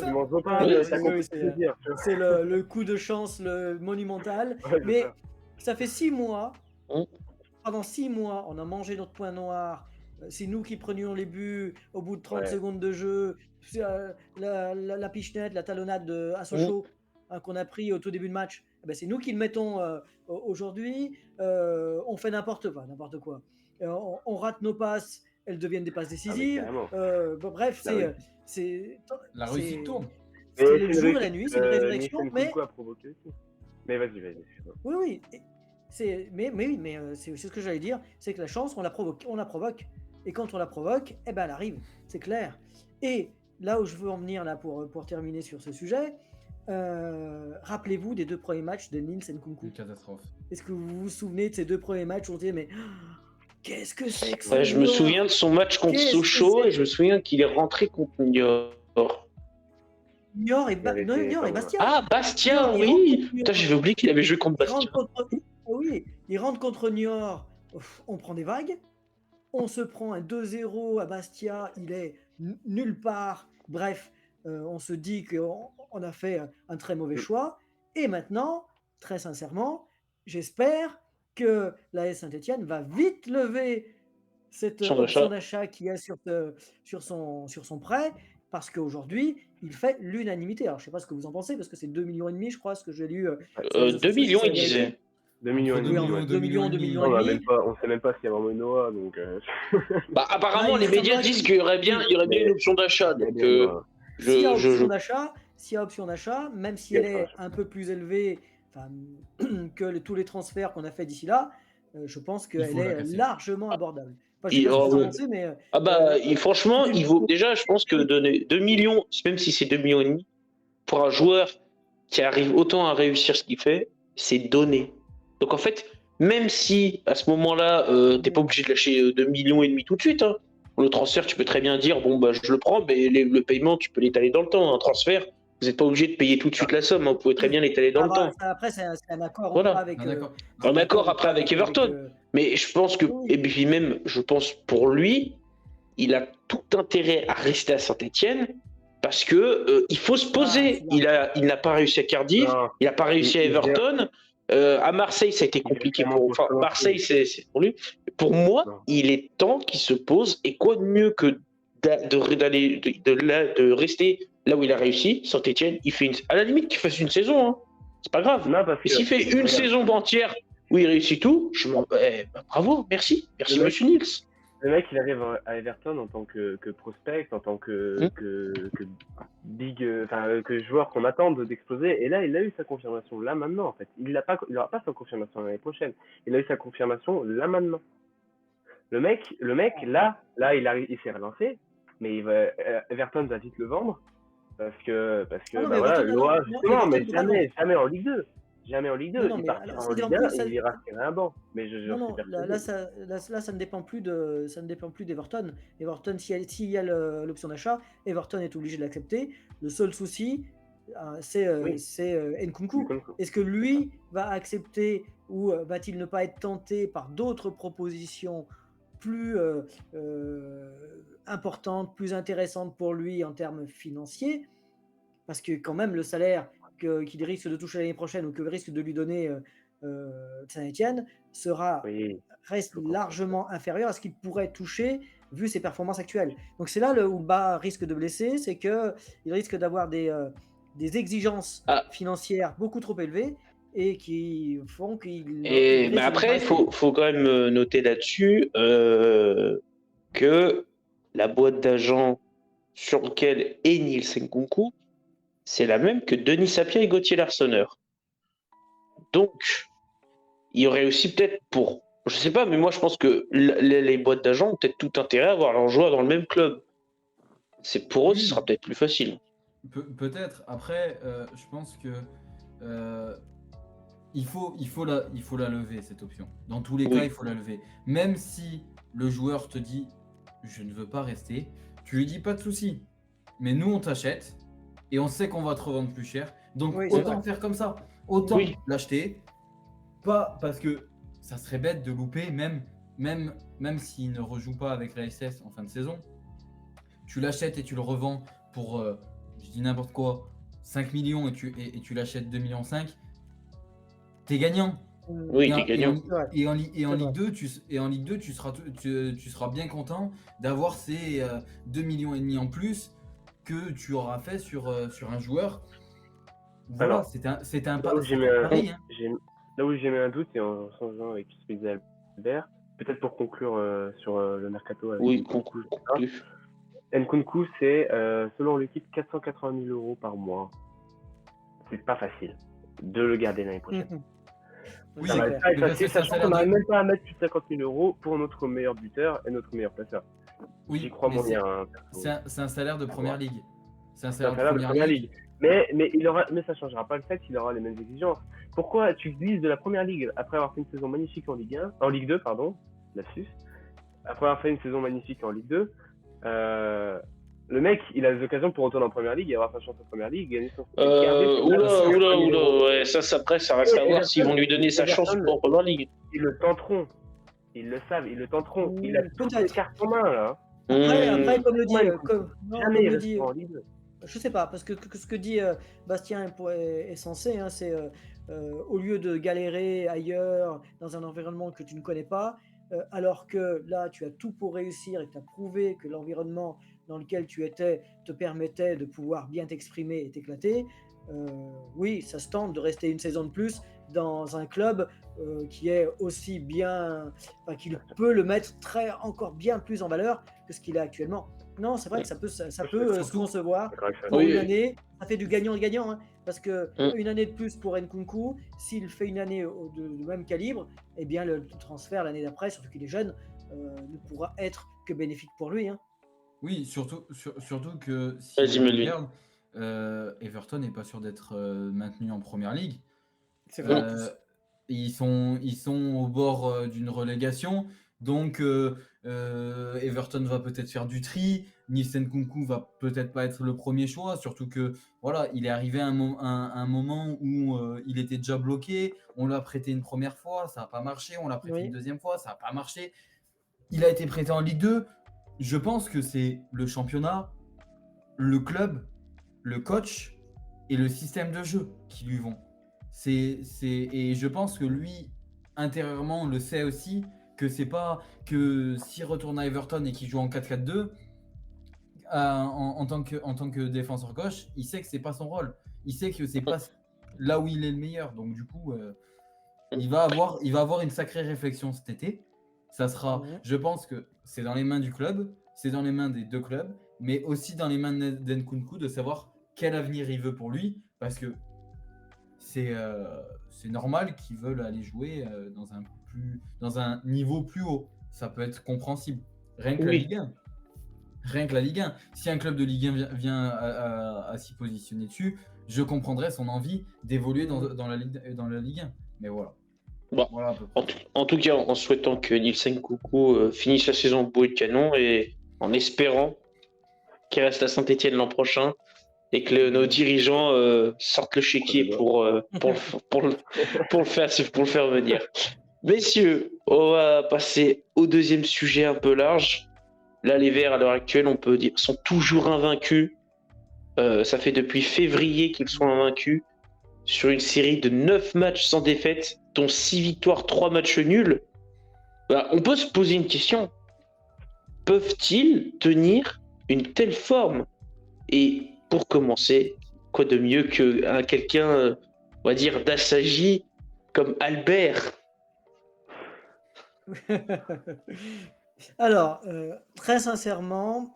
Speaker 8: C'est le coup de chance, le monumental. Mais ça fait 6 mois. Pendant 6 mois, on a mangé notre point noir. C'est nous qui prenions les buts au bout de 30 secondes de jeu. La pichenette, la talonnade à Sochaux qu'on a pris au tout début de match. C'est nous qui le mettons aujourd'hui. On fait n'importe quoi. On rate nos passes. Elles deviennent des passes décisives. Bref, c'est
Speaker 2: la réussite tourne.
Speaker 8: C'est le jour et la nuit, c'est une résurrection.
Speaker 4: Mais vas-y.
Speaker 8: Oui. C'est ce que j'allais dire, c'est que la chance, on la provoque. Et quand on la provoque, elle arrive, c'est clair. Et là où je veux en venir là pour terminer sur ce sujet, rappelez-vous des 2 premiers matchs de Nils Nkunku.
Speaker 2: Une catastrophe.
Speaker 8: Est-ce que vous vous souvenez de ces 2 premiers matchs où on disait mais qu'est-ce que c'est que ça?
Speaker 1: Je me souviens de son match contre Sochaux et je me souviens qu'il est rentré contre Niort.
Speaker 8: Niort et Bastia.
Speaker 1: Ah, Bastia, oui. Putain, j'avais oublié qu'il avait joué contre Bastia.
Speaker 8: Il rentre contre Niort, on prend des vagues, on se prend un 2-0 à Bastia, il est nulle part. Bref, on se dit qu'on a fait un très mauvais choix. Et maintenant, très sincèrement, j'espère que l'AS Saint-Etienne va vite lever cette option d'achat qu'il y a sur son prêt, parce qu'aujourd'hui, il fait l'unanimité. Alors, je ne sais pas ce que vous en pensez, parce que c'est 2,5 millions, je crois, ce que j'ai lu.
Speaker 1: 2 millions, il disait.
Speaker 8: 2 millions.
Speaker 4: On ne sait même pas s'il y a vraiment une OA. Donc,
Speaker 1: apparemment, les médias disent qu'il y aurait bien une option d'achat. Donc,
Speaker 8: s'il y a option d'achat, même si elle est un peu plus élevée que tous les transferts qu'on a fait d'ici là, je pense qu'elle est largement abordable.
Speaker 1: Franchement, il vaut déjà, je pense que donner 2 millions, même si c'est 2,5 millions, pour un joueur qui arrive autant à réussir ce qu'il fait, c'est donné. Donc en fait, même si à ce moment-là, t'es pas obligé de lâcher 2,5 millions tout de suite. Hein. Le transfert, tu peux très bien dire je le prends, mais le paiement, tu peux l'étaler dans le temps. Un transfert, vous n'êtes pas obligé de payer tout de suite la somme. Hein. Vous pouvez très bien l'étaler dans le temps.
Speaker 8: Après, c'est un accord.
Speaker 1: Voilà.
Speaker 8: Avec,
Speaker 1: un accord après avec Everton. Mais je pense que, et puis même, je pense pour lui, il a tout intérêt à rester à Saint-Etienne. Parce que il faut se poser. Il n'a pas réussi à Cardiff, il n'a pas réussi à Everton. À Marseille, ça a été compliqué Marseille, c'est pour lui. Pour moi, il est temps qu'il se pose. Et quoi de mieux que de rester là où il a réussi, Saint-Etienne. À la limite, qu'il fasse une saison. Hein. C'est pas grave. Mais s'il fait une saison entière où il réussit tout, bravo, merci monsieur Nils.
Speaker 4: Le mec, il arrive à Everton en tant que prospect, en tant que big, que joueur qu'on attend d'exploser. Et là, il a eu sa confirmation là maintenant, en fait. Il n'aura pas sa confirmation l'année prochaine. Il a eu sa confirmation là maintenant. Le mec, là, il s'est relancé, mais Everton va vite le vendre parce que Loa, justement, mais jamais en Ligue 2. Jamais en Ligue 2. Il partira en Ligue 1 et il ira tirer un banc. Mais
Speaker 8: là, ça ne dépend plus d'Everton. Everton, s'il y a l'option d'achat, Everton est obligé de l'accepter. Le seul souci, c'est Nkunku. Est-ce que lui va accepter ou va-t-il ne pas être tenté par d'autres propositions plus importantes, plus intéressantes pour lui en termes financiers? Parce que quand même, le salaire qu'il risque de toucher l'année prochaine ou que risque de lui donner Saint-Etienne reste largement inférieur à ce qu'il pourrait toucher vu ses performances actuelles. Donc c'est là où le bas risque de blesser, c'est qu'il risque d'avoir des exigences financières beaucoup trop élevées et qui font qu'il...
Speaker 1: Mais après, il faut quand même noter là-dessus que la boîte d'agents sur laquelle est Nils Nkunku, c'est la même que Denis Sapien et Gauthier Larsonneur. Donc, il y aurait aussi peut-être je sais pas, mais moi je pense que les boîtes d'agents ont peut-être tout intérêt à avoir leurs joueurs dans le même club. C'est pour eux, ce sera peut-être plus facile.
Speaker 2: Peut-être. Après, je pense que il faut la lever, cette option. Dans tous les cas, il faut la lever. Même si le joueur te dit je ne veux pas rester, tu lui dis pas de souci. Mais nous, on t'achète. Et on sait qu'on va te revendre plus cher. Donc autant faire comme ça. Autant l'acheter. Pas parce que ça serait bête de louper, même s'il ne rejoue pas avec la SS en fin de saison. Tu l'achètes et tu le revends pour, je dis n'importe quoi, 5 millions et tu l'achètes 2,5 millions. T'es gagnant.
Speaker 1: Oui, t'es gagnant.
Speaker 2: Et en Ligue 2, tu seras bien content d'avoir ces 2,5 millions en plus que tu auras fait sur un joueur. Voilà, c'était un pari.
Speaker 4: Là où j'ai mis un doute, et en changeant avec ce que disait Albert, peut-être pour conclure sur le mercato. Avec Nkunku, c'est selon l'équipe 480 000 € par mois. C'est pas facile de le garder l'année prochaine.
Speaker 2: Oui,
Speaker 4: ça va pas être facile, sachant qu'on n'arrive même pas à mettre plus de 50 000 € pour notre meilleur buteur et notre meilleur passeur.
Speaker 2: Oui, j'y crois moyen. C'est un salaire de première ligue. C'est un salaire de première ligue.
Speaker 4: Mais ça changera pas le fait qu'il aura les mêmes exigences. Pourquoi tu vises de la première ligue après avoir fait une saison magnifique en Ligue 2, lapsus. Après avoir fait une saison magnifique en Ligue 2, le mec, il a des occasions pour retourner en première ligue et avoir sa chance en première ligue, gagner son.
Speaker 1: Ouais, ça reste à voir s'ils vont lui donner sa chance en première ligue.
Speaker 4: Ils le tenteront. Ils le savent, ils le tenteront. Il a toutes les cartes en main là.
Speaker 8: Après, comme le dit, je sais pas, parce que ce que dit Bastien est censé, hein, c'est au lieu de galérer ailleurs dans un environnement que tu ne connais pas, alors que là tu as tout pour réussir et tu as prouvé que l'environnement dans lequel tu étais te permettait de pouvoir bien t'exprimer et t'éclater, oui, ça se tente de rester une saison de plus dans un club qui est aussi bien, qui peut le mettre encore bien plus en valeur que ce qu'il a actuellement. Non, c'est vrai que ça peut se concevoir pour une année. Ça fait du gagnant-gagnant, hein, parce que une année de plus pour Nkunku, s'il fait une année de même calibre, eh bien le transfert l'année d'après, surtout qu'il est jeune, ne pourra être que bénéfique pour lui. Hein.
Speaker 2: Oui, surtout que si on regarde, Everton n'est pas sûr d'être maintenu en première ligue.
Speaker 8: C'est vrai.
Speaker 2: Ils sont au bord d'une relégation. Donc, Everton va peut-être faire du tri. Nils Nkunku va peut-être pas être le premier choix, surtout que voilà, il est arrivé à un moment où il était déjà bloqué. On l'a prêté une première fois, ça n'a pas marché. On l'a prêté une deuxième fois, ça n'a pas marché. Il a été prêté en Ligue 2. Je pense que c'est le championnat, le club, le coach et le système de jeu qui lui vont. Et je pense que lui, intérieurement, on le sait aussi, que c'est pas que s'il retourne à Everton et qu'il joue en 4-4-2 en tant que défenseur gauche, il sait que c'est pas son rôle. Il sait que c'est pas là où il est le meilleur. Donc du coup, il va avoir une sacrée réflexion cet été. Ça sera, je pense que c'est dans les mains du club, c'est dans les mains des deux clubs, mais aussi dans les mains d'Nkunku de savoir quel avenir il veut pour lui, parce que c'est normal qu'ils veulent aller jouer dans un niveau plus haut. Ça peut être compréhensible. Rien que la Ligue 1. Rien que la Ligue 1. Si un club de Ligue 1 vient à s'y positionner dessus, je comprendrais son envie d'évoluer dans la Ligue 1. Mais voilà.
Speaker 1: Bon. Voilà en tout cas, en souhaitant que Nielsen Coucou finisse la saison au bout de canon et en espérant qu'il reste à Saint-Etienne l'an prochain et que nos dirigeants sortent le chéquier pour le faire venir. Messieurs, on va passer au deuxième sujet un peu large. Là, les Verts, à l'heure actuelle, on peut dire, sont toujours invaincus. Ça fait depuis février qu'ils sont invaincus sur une série de 9 matchs sans défaite, dont 6 victoires, 3 matchs nuls. Bah, on peut se poser une question. Peuvent-ils tenir une telle forme? Et pour commencer, quoi de mieux que quelqu'un, on va dire, d'assagi comme Albert?
Speaker 8: Alors, très sincèrement,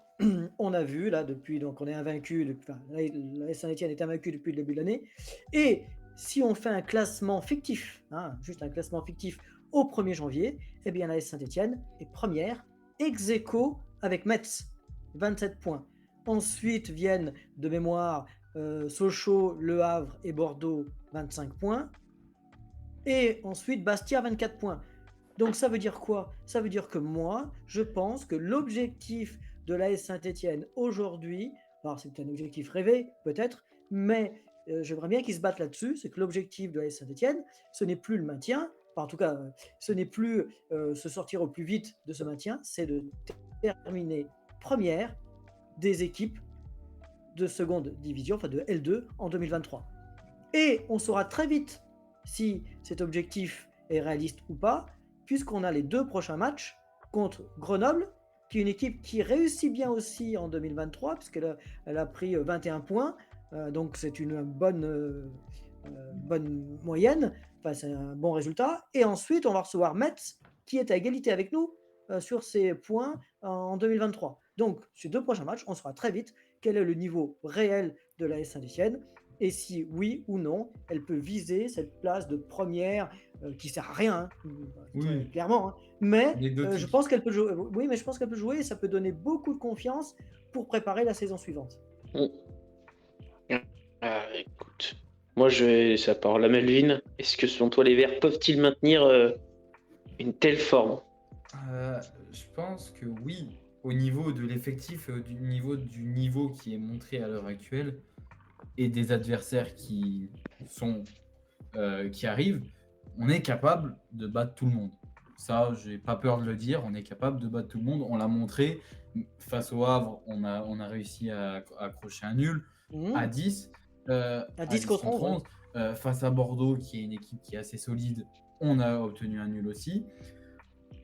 Speaker 8: on a vu là depuis, donc on est invaincu, la Saint-Etienne est invaincu depuis le début de l'année. Et si on fait un classement fictif, juste un classement fictif au 1er janvier, eh bien la Saint-Etienne est première, ex aequo avec Metz, 27 points. Ensuite viennent de mémoire Sochaux, Le Havre et Bordeaux, 25 points. Et ensuite Bastia, 24 points. Donc ça veut dire quoi? Ça veut dire que moi, je pense que l'objectif de l'AS Saint-Etienne aujourd'hui, alors c'est un objectif rêvé peut-être, mais j'aimerais bien qu'ils se battent là-dessus, c'est que l'objectif de l'AS Saint-Etienne, ce n'est plus le maintien, enfin, en tout cas, ce n'est plus se sortir au plus vite de ce maintien, c'est de terminer première des équipes de seconde division, enfin de L2 en 2023. Et on saura très vite si cet objectif est réaliste ou pas, puisqu'on a les 2 prochains matchs contre Grenoble, qui est une équipe qui réussit bien aussi en 2023, puisqu'elle a pris 21 points, donc c'est une bonne moyenne, enfin c'est un bon résultat. Et ensuite, on va recevoir Metz, qui est à égalité avec nous sur ses points en 2023. Donc, ces 2 prochains matchs, on saura très vite quel est le niveau réel de l'AS Saint-Etienne, et si oui ou non, elle peut viser cette place de première qui sert à rien, clairement. Mais je pense qu'elle peut jouer. Oui, mais je pense qu'elle peut jouer et ça peut donner beaucoup de confiance pour préparer la saison suivante.
Speaker 1: Écoute, moi ça parle à Melvin. Est-ce que selon toi, les Verts peuvent-ils maintenir une telle forme?
Speaker 2: Je pense que oui, au niveau de l'effectif, du niveau qui est montré à l'heure actuelle. Et des adversaires qui arrivent, on est capable de battre tout le monde. Ça, j'ai pas peur de le dire, on est capable de battre tout le monde. On l'a montré face au Havre, on a réussi à accrocher un nul à 10.
Speaker 8: À 10 contre 11.
Speaker 2: Face à Bordeaux, qui est une équipe qui est assez solide, on a obtenu un nul aussi.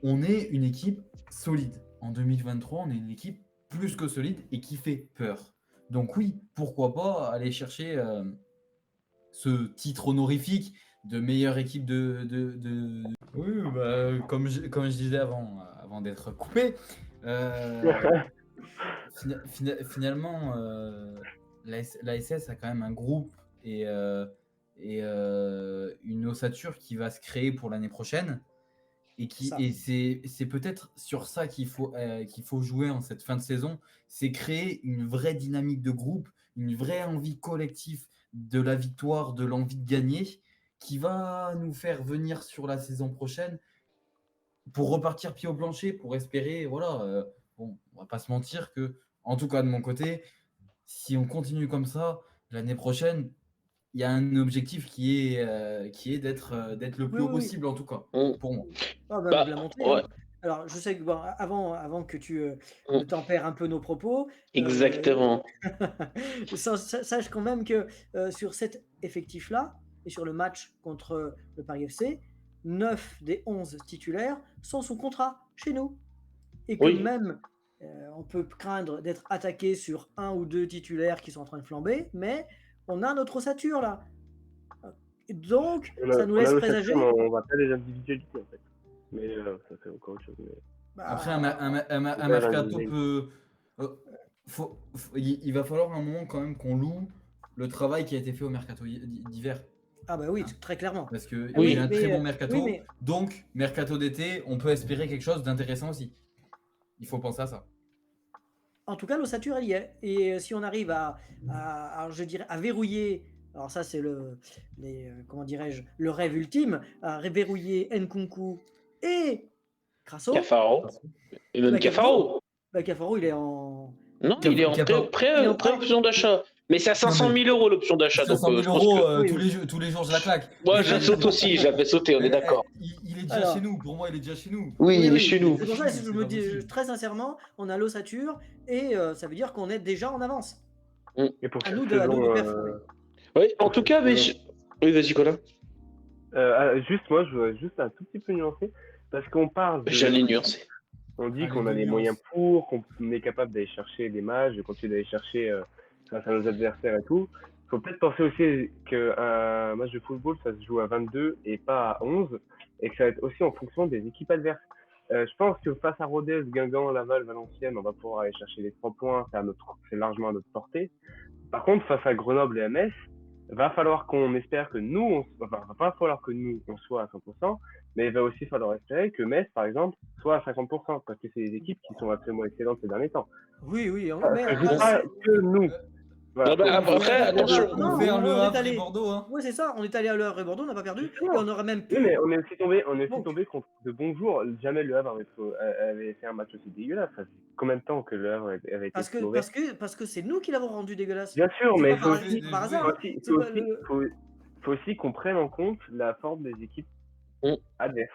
Speaker 2: On est une équipe solide. En 2023, on est une équipe plus que solide et qui fait peur. Donc oui, pourquoi pas aller chercher ce titre honorifique de meilleure équipe de... Oui, comme je disais avant d'être coupé, finalement, l'ASS a quand même un groupe et une ossature qui va se créer pour l'année prochaine. Et c'est peut-être sur ça qu'il faut jouer en cette fin de saison, c'est créer une vraie dynamique de groupe, une vraie envie collective de la victoire, de l'envie de gagner, qui va nous faire venir sur la saison prochaine pour repartir pied au plancher, pour espérer, voilà, on va pas se mentir que, en tout cas de mon côté, si on continue comme ça, l'année prochaine, il y a un objectif qui est d'être le plus haut possible, en tout cas, pour moi.
Speaker 8: Alors, je sais que avant que tu tempères un peu nos propos,
Speaker 1: exactement.
Speaker 8: Sache quand même que sur cet effectif-là, et sur le match contre le Paris FC, 9 des 11 titulaires sont sous contrat chez nous. Et que même, on peut craindre d'être attaqué sur 1 ou 2 titulaires qui sont en train de flamber, mais on a notre ossature là. Donc,
Speaker 4: On
Speaker 8: ça
Speaker 4: a,
Speaker 8: nous
Speaker 4: on a
Speaker 8: laisse
Speaker 4: l'ossature,
Speaker 8: présager.
Speaker 4: mais on voit pas les individualités en fait. Mais ça c'est encore autre chose. Mais...
Speaker 8: Bah,
Speaker 2: Après, un mercato peut. Il va falloir un moment quand même qu'on loue le travail qui a été fait au mercato d'hiver.
Speaker 8: Ah bah oui, très clairement.
Speaker 2: Parce qu'il
Speaker 8: Oui,
Speaker 2: y a un
Speaker 8: mais,
Speaker 2: très bon mercato.
Speaker 8: oui, mais-
Speaker 2: Donc, mercato d'été, on peut espérer quelque chose d'intéressant aussi. Il faut penser à ça.
Speaker 8: En tout cas, l'ossature, elle y est. Et si on arrive je dirais, à verrouiller, alors ça c'est comment dirais-je, le rêve ultime, à verrouiller Nkunku et Crasso.
Speaker 1: Cafaro. Et même
Speaker 8: Bah,
Speaker 1: Cafaro.
Speaker 8: Cafaro, il est en...
Speaker 1: Non, il est en pré-option d'achat. Mais c'est à 500 000 euros l'option d'achat.
Speaker 2: 500 000
Speaker 1: je pense
Speaker 2: euros,
Speaker 1: que...
Speaker 2: tous les jours, je la claque.
Speaker 1: Moi, je la saute aussi, je la fais sauter, on est d'accord.
Speaker 2: Il est déjà chez nous, pour moi, il est déjà chez nous.
Speaker 1: Oui, il est chez nous.
Speaker 8: C'est pour ça que je me dis, très sincèrement, on a l'ossature et ça veut dire qu'on est déjà en avance.
Speaker 4: Et pour
Speaker 8: à nous de performer.
Speaker 1: Oui, en tout cas, mais... Oui, vas-y, Colin.
Speaker 4: Juste, moi, je veux juste un tout petit peu nuancer, parce qu'on parle de...
Speaker 1: J'allais nuancer.
Speaker 4: On dit qu'on a les moyens qu'on est capable d'aller chercher des matchs, de continuer d'aller chercher grâce à nos adversaires et tout. Il faut peut-être penser aussi qu'un match de football, ça se joue à 22 et pas à 11, et que ça va être aussi en fonction des équipes adverses. Je pense que face à Rodez, Guingamp, Laval, Valenciennes, on va pouvoir aller chercher les 3 points, c'est largement à notre portée. Par contre, face à Grenoble et MS, va falloir qu'on espère que nous, va pas falloir que nous, on soit à 100%, mais il va aussi falloir espérer que Metz, par exemple, soit à 50%, parce que c'est des équipes qui sont absolument excellentes ces derniers temps.
Speaker 8: Oui,
Speaker 4: mais pas que nous.
Speaker 1: Voilà. Après, attention.
Speaker 2: On fait Le Havre et Bordeaux. Hein.
Speaker 8: Oui, c'est ça, on est allé à Le Havre et Bordeaux, on n'a pas perdu, et on aurait même pu...
Speaker 4: Oui, mais on est aussi tombé contre de bons jours. Jamais Le Havre avait fait un match aussi dégueulasse. Ça fait combien de temps que Le Havre avait été mauvais ?
Speaker 8: Parce que c'est nous qui l'avons rendu dégueulasse.
Speaker 4: Bien sûr, mais il faut aussi qu'on prenne en compte la forme des équipes adverses.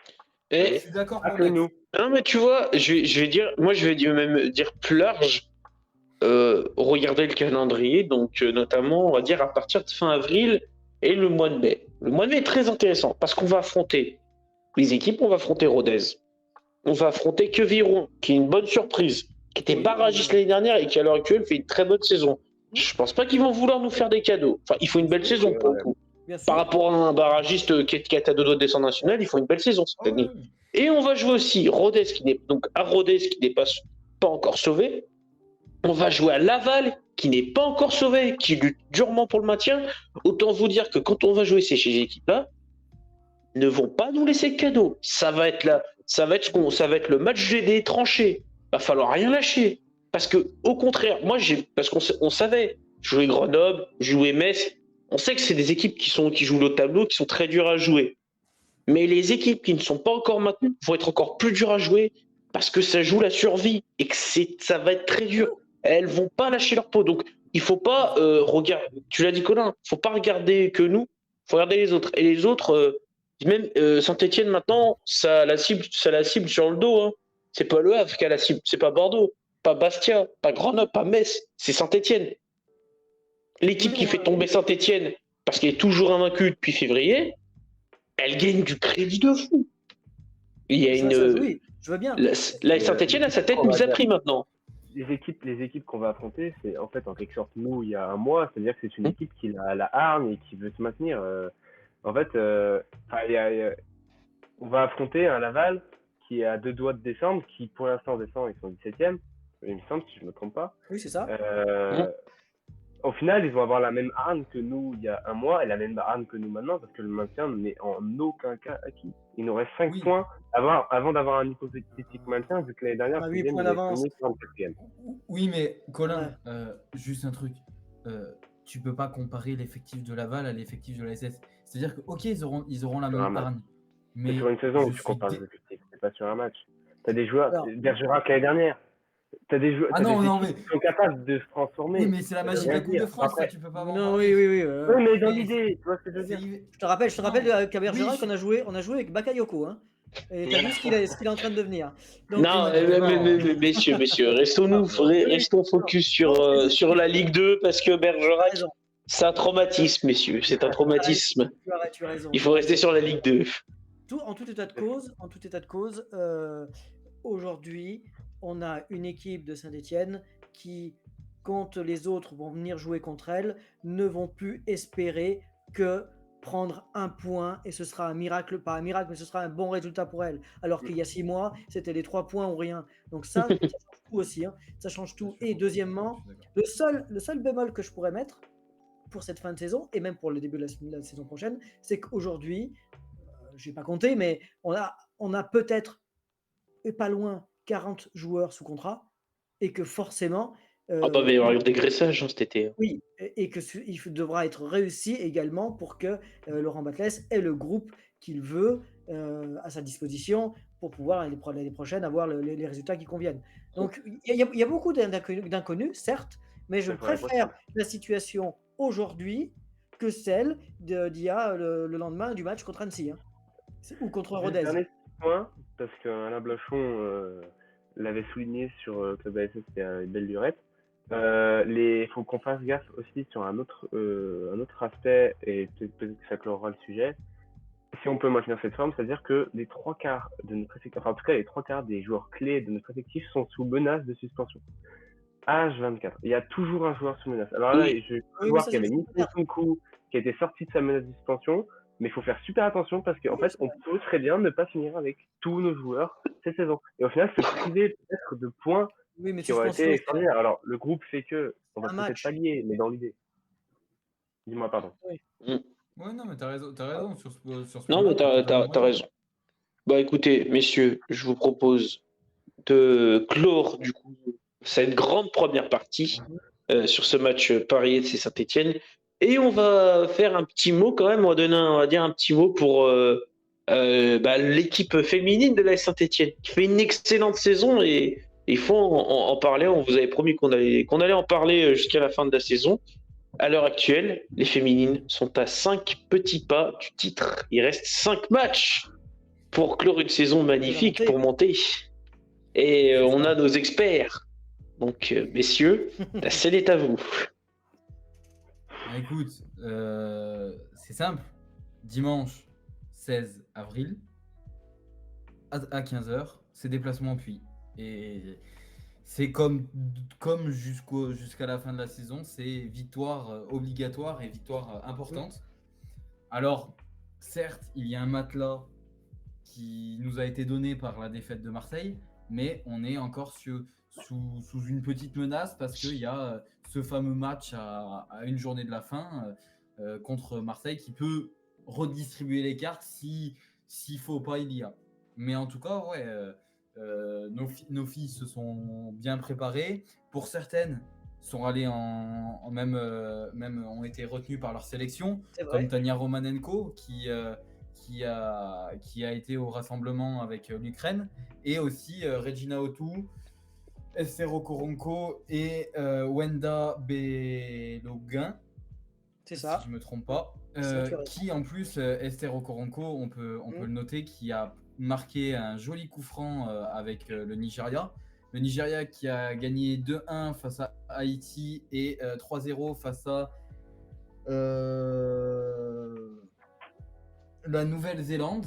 Speaker 1: Et...
Speaker 2: Je suis d'accord
Speaker 4: pour nous.
Speaker 1: Non, mais tu vois, je vais dire, moi je vais même dire plus large. Regardez le calendrier, donc notamment, on va dire à partir de fin avril et le mois de mai. Le mois de mai est très intéressant parce qu'on va affronter les équipes, on va affronter Rodez, on va affronter Queviron, qui est une bonne surprise, qui était barragiste l'année dernière et qui à l'heure actuelle fait une très bonne saison. Je pense pas qu'ils vont vouloir nous faire des cadeaux. Enfin, il faut une belle saison pour le coup. Par rapport à un barragiste qui est à 2 doigts de descendre national, il faut une belle saison cette année. Et on va jouer aussi Rodez, donc à Rodez qui n'est pas encore sauvé. On va jouer à Laval, qui n'est pas encore sauvé, qui lutte durement pour le maintien. Autant vous dire que quand on va jouer ces équipes-là, ne vont pas nous laisser de cadeaux. Ça va être le match des tranchées. Va falloir rien lâcher. Parce que, au contraire, parce qu'on savait, jouer Grenoble, jouer Metz, on sait que c'est des équipes qui jouent le tableau, qui sont très dures à jouer. Mais les équipes qui ne sont pas encore maintenues vont être encore plus dures à jouer parce que ça joue la survie et que ça va être très dur. Elles vont pas lâcher leur peau. Donc, il faut pas regarder. Tu l'as dit, Colin. Il faut pas regarder que nous. Il faut regarder les autres. Et les autres, même Saint-Etienne maintenant, ça la cible sur le dos. Hein. C'est pas Le Havre qui a la cible. C'est pas Bordeaux, pas Bastia, pas Grenoble, pas Metz. C'est Saint-Etienne. L'équipe qui fait tomber Saint-Etienne parce qu'elle est toujours invaincue depuis février, elle gagne du crédit de fou. Il y a
Speaker 8: Oui, je veux bien.
Speaker 1: La Saint-Etienne à sa tête nous a pris maintenant.
Speaker 4: Les équipes qu'on va affronter, c'est en fait en quelque sorte nous il y a un mois, c'est-à-dire que c'est une équipe qui a la hargne et qui veut se maintenir. En fait, on va affronter un Laval qui est à 2 doigts de descendre, qui pour l'instant descend, ils sont 17e, il me semble, si je ne me trompe pas.
Speaker 8: Oui, c'est ça.
Speaker 4: Au final, ils vont avoir la même hargne que nous il y a un mois et la même hargne que nous maintenant, parce que le maintien n'est en aucun cas acquis. Il nous reste 5 points avant d'avoir un hypothétique maintien, vu que l'année dernière,
Speaker 8: 8 points d'avance.
Speaker 2: Oui, mais Colin, juste un truc. Tu peux pas comparer l'effectif de Laval à l'effectif de la SS. C'est-à-dire que, ok, ils auront la même hargne.
Speaker 4: Mais sur une saison où tu compares les effectifs, c'est pas sur un match. T'as des joueurs, Bergerac l'année dernière. T'as des joueurs qui sont capables de se transformer.
Speaker 2: Oui, mais c'est la magie de la Coupe de France, ça, tu peux pas voir.
Speaker 8: Non, oui.
Speaker 4: Oui, mais dans l'idée, tu vois ce que je veux dire.
Speaker 8: Je te rappelle qu'à Bergerac, on a joué avec Bakayoko. Hein. Et t'as vu ce qu'il est en train de devenir. Donc,
Speaker 1: non, messieurs, restons focus sur la Ligue 2 parce que Bergerac, c'est un traumatisme, messieurs. C'est un traumatisme.
Speaker 8: Tu as raison.
Speaker 1: Il faut rester sur la Ligue 2.
Speaker 8: En tout état de cause, aujourd'hui, on a une équipe de Saint-Etienne qui, quand les autres vont venir jouer contre elle, ne vont plus espérer que prendre un point et ce sera un miracle, pas un miracle, mais ce sera un bon résultat pour elle. Alors qu'il y a 6 mois, c'était les 3 points ou rien. Donc ça change tout aussi, hein. Ça change tout. Et deuxièmement, le seul bémol que je pourrais mettre pour cette fin de saison, et même pour le début de la saison prochaine, c'est qu'aujourd'hui, je n'ai pas compté, mais on a peut-être, et pas loin, 40 joueurs sous contrat, et que forcément,
Speaker 1: Ah bah, il va y avoir un dégraissage cet été.
Speaker 8: oui, et que il devra être réussi également pour que Laurent Batles ait le groupe qu'il veut à sa disposition pour pouvoir l'année prochaine avoir les résultats qui conviennent. Donc il y a beaucoup d'inconnus, certes, mais je
Speaker 4: C'est vrai,
Speaker 8: préfère la situation aujourd'hui que celle d'il y a le lendemain du match contre Annecy, hein, ou contre
Speaker 4: Juste
Speaker 8: Rodez.
Speaker 4: dernier point, parce qu'Alain Blachon l'avait souligné sur Club ASS, c'était une belle lurette. Il faut qu'on fasse gaffe aussi sur un autre aspect, et peut-être que ça clorera le sujet. Si on peut maintenir cette forme, c'est-à-dire que les 3/4 de notre effectif, enfin en tout cas les 3/4 des joueurs clés de notre effectif sont sous menace de suspension. H24, il y a toujours un joueur sous menace. Alors là, je vois qu'il y avait Nicolas Nkunku qui a été sorti de sa menace de suspension, mais il faut faire super attention parce qu'en fait, on peut très bien ne pas finir avec tous nos joueurs cette saison. Et au final, se priver peut-être de points qui auraient été extraordinaires. Alors, le groupe fait que, on va peut-être pas lier, mais dans l'idée. Dis-moi, pardon.
Speaker 2: Ouais, non, mais t'as raison sur ce
Speaker 1: Non, mais t'as raison. Bah écoutez, messieurs, je vous propose de clore du coup cette grande première partie sur ce match Paris-FC Saint-Etienne. Et on va faire un petit mot quand même, on va dire un petit mot pour l'équipe féminine de la Saint-Etienne, qui fait une excellente saison et il faut en parler. On vous avait promis qu'on allait en parler jusqu'à la fin de la saison. À l'heure actuelle, les féminines sont à 5 petits pas du titre. Il reste 5 matchs pour clore une saison magnifique, pour monter. Et on a nos experts. Donc, messieurs, la scène est à vous.
Speaker 2: Écoute, c'est simple. Dimanche 16 avril, à 15h, c'est déplacement en Puy. Et c'est comme jusqu'à la fin de la saison, c'est victoire obligatoire et victoire importante. Alors, certes, il y a un matelas qui nous a été donné par la défaite de Marseille, mais on est encore sous une petite menace parce qu'il y a ce fameux match à une journée de la fin contre Marseille qui peut redistribuer les cartes s'il faut pas, il y a. Mais en tout cas, ouais, nos filles se sont bien préparées. Pour certaines, sont allées même ont été retenues par leur sélection, comme Tania Romanenko qui a été au rassemblement avec l'Ukraine, et aussi Regina Otu, Esther Okoronko et Wenda Beloguin,
Speaker 8: c'est ça,
Speaker 2: si je me trompe pas, qui en plus, Esther Okoronko, on peut le noter, qui a marqué un joli coup franc avec le Nigeria. Le Nigeria qui a gagné 2-1 face à Haïti et 3-0 face à la Nouvelle-Zélande.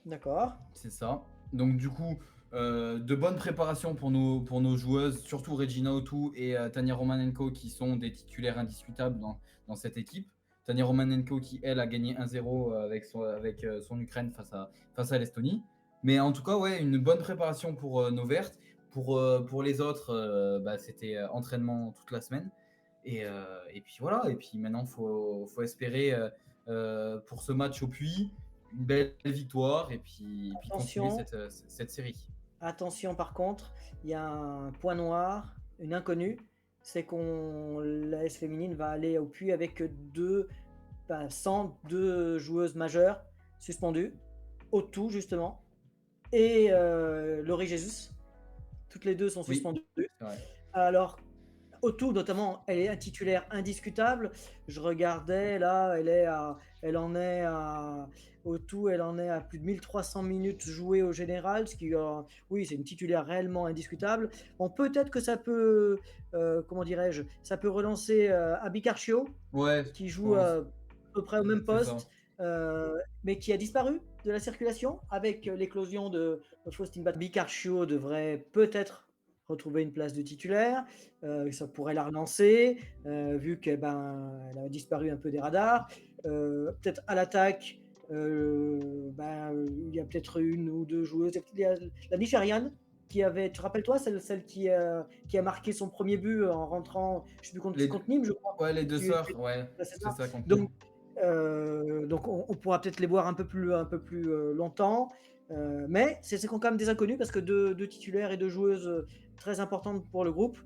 Speaker 8: D'accord.
Speaker 2: C'est ça. Donc du coup, de bonnes préparations pour nos joueuses, surtout Regina Otu et Tania Romanenko, qui sont des titulaires indiscutables dans cette équipe. Tania Romanenko qui, elle, a gagné 1-0 avec son Ukraine face à l'Estonie. Mais en tout cas, ouais, une bonne préparation pour nos Vertes. Pour les autres, c'était entraînement toute la semaine. Et puis voilà. Et puis maintenant, il faut espérer pour ce match au Puy une belle victoire et puis continuer cette série.
Speaker 8: Attention, par contre, il y a un point noir, une inconnue, c'est la S féminine va aller au Puy avec deux joueuses majeures suspendues, Otu justement, et Laurie Jesus. Toutes les deux sont suspendues.
Speaker 2: Ouais.
Speaker 8: Alors, Otu notamment, elle est un titulaire indiscutable. Je regardais là, Otu, elle en est à plus de 1300 minutes jouées au général, ce qui, oui, c'est une titulaire réellement indiscutable. Bon, peut-être que ça peut, ça peut relancer Abby Carcio, qui joue à peu près au même poste, mais qui a disparu de la circulation avec l'éclosion de Faustine Bat. Abby Carcio devrait peut-être retrouver une place de titulaire, ça pourrait la relancer, vu qu'elle a disparu un peu des radars. peut-être à l'attaque, il y a peut-être une ou deux joueuses. Il y a la Nigériane qui avait, tu rappelles-toi, celle qui a marqué son premier but en rentrant, je sais plus contre Nîmes, je crois.
Speaker 2: Ouais, les deux sœurs, ouais,
Speaker 8: c'est ça.
Speaker 2: contre
Speaker 8: Donc on pourra peut-être les voir un peu plus longtemps, mais c'est quand même des inconnus parce que deux titulaires et deux joueuses très importantes pour le groupe.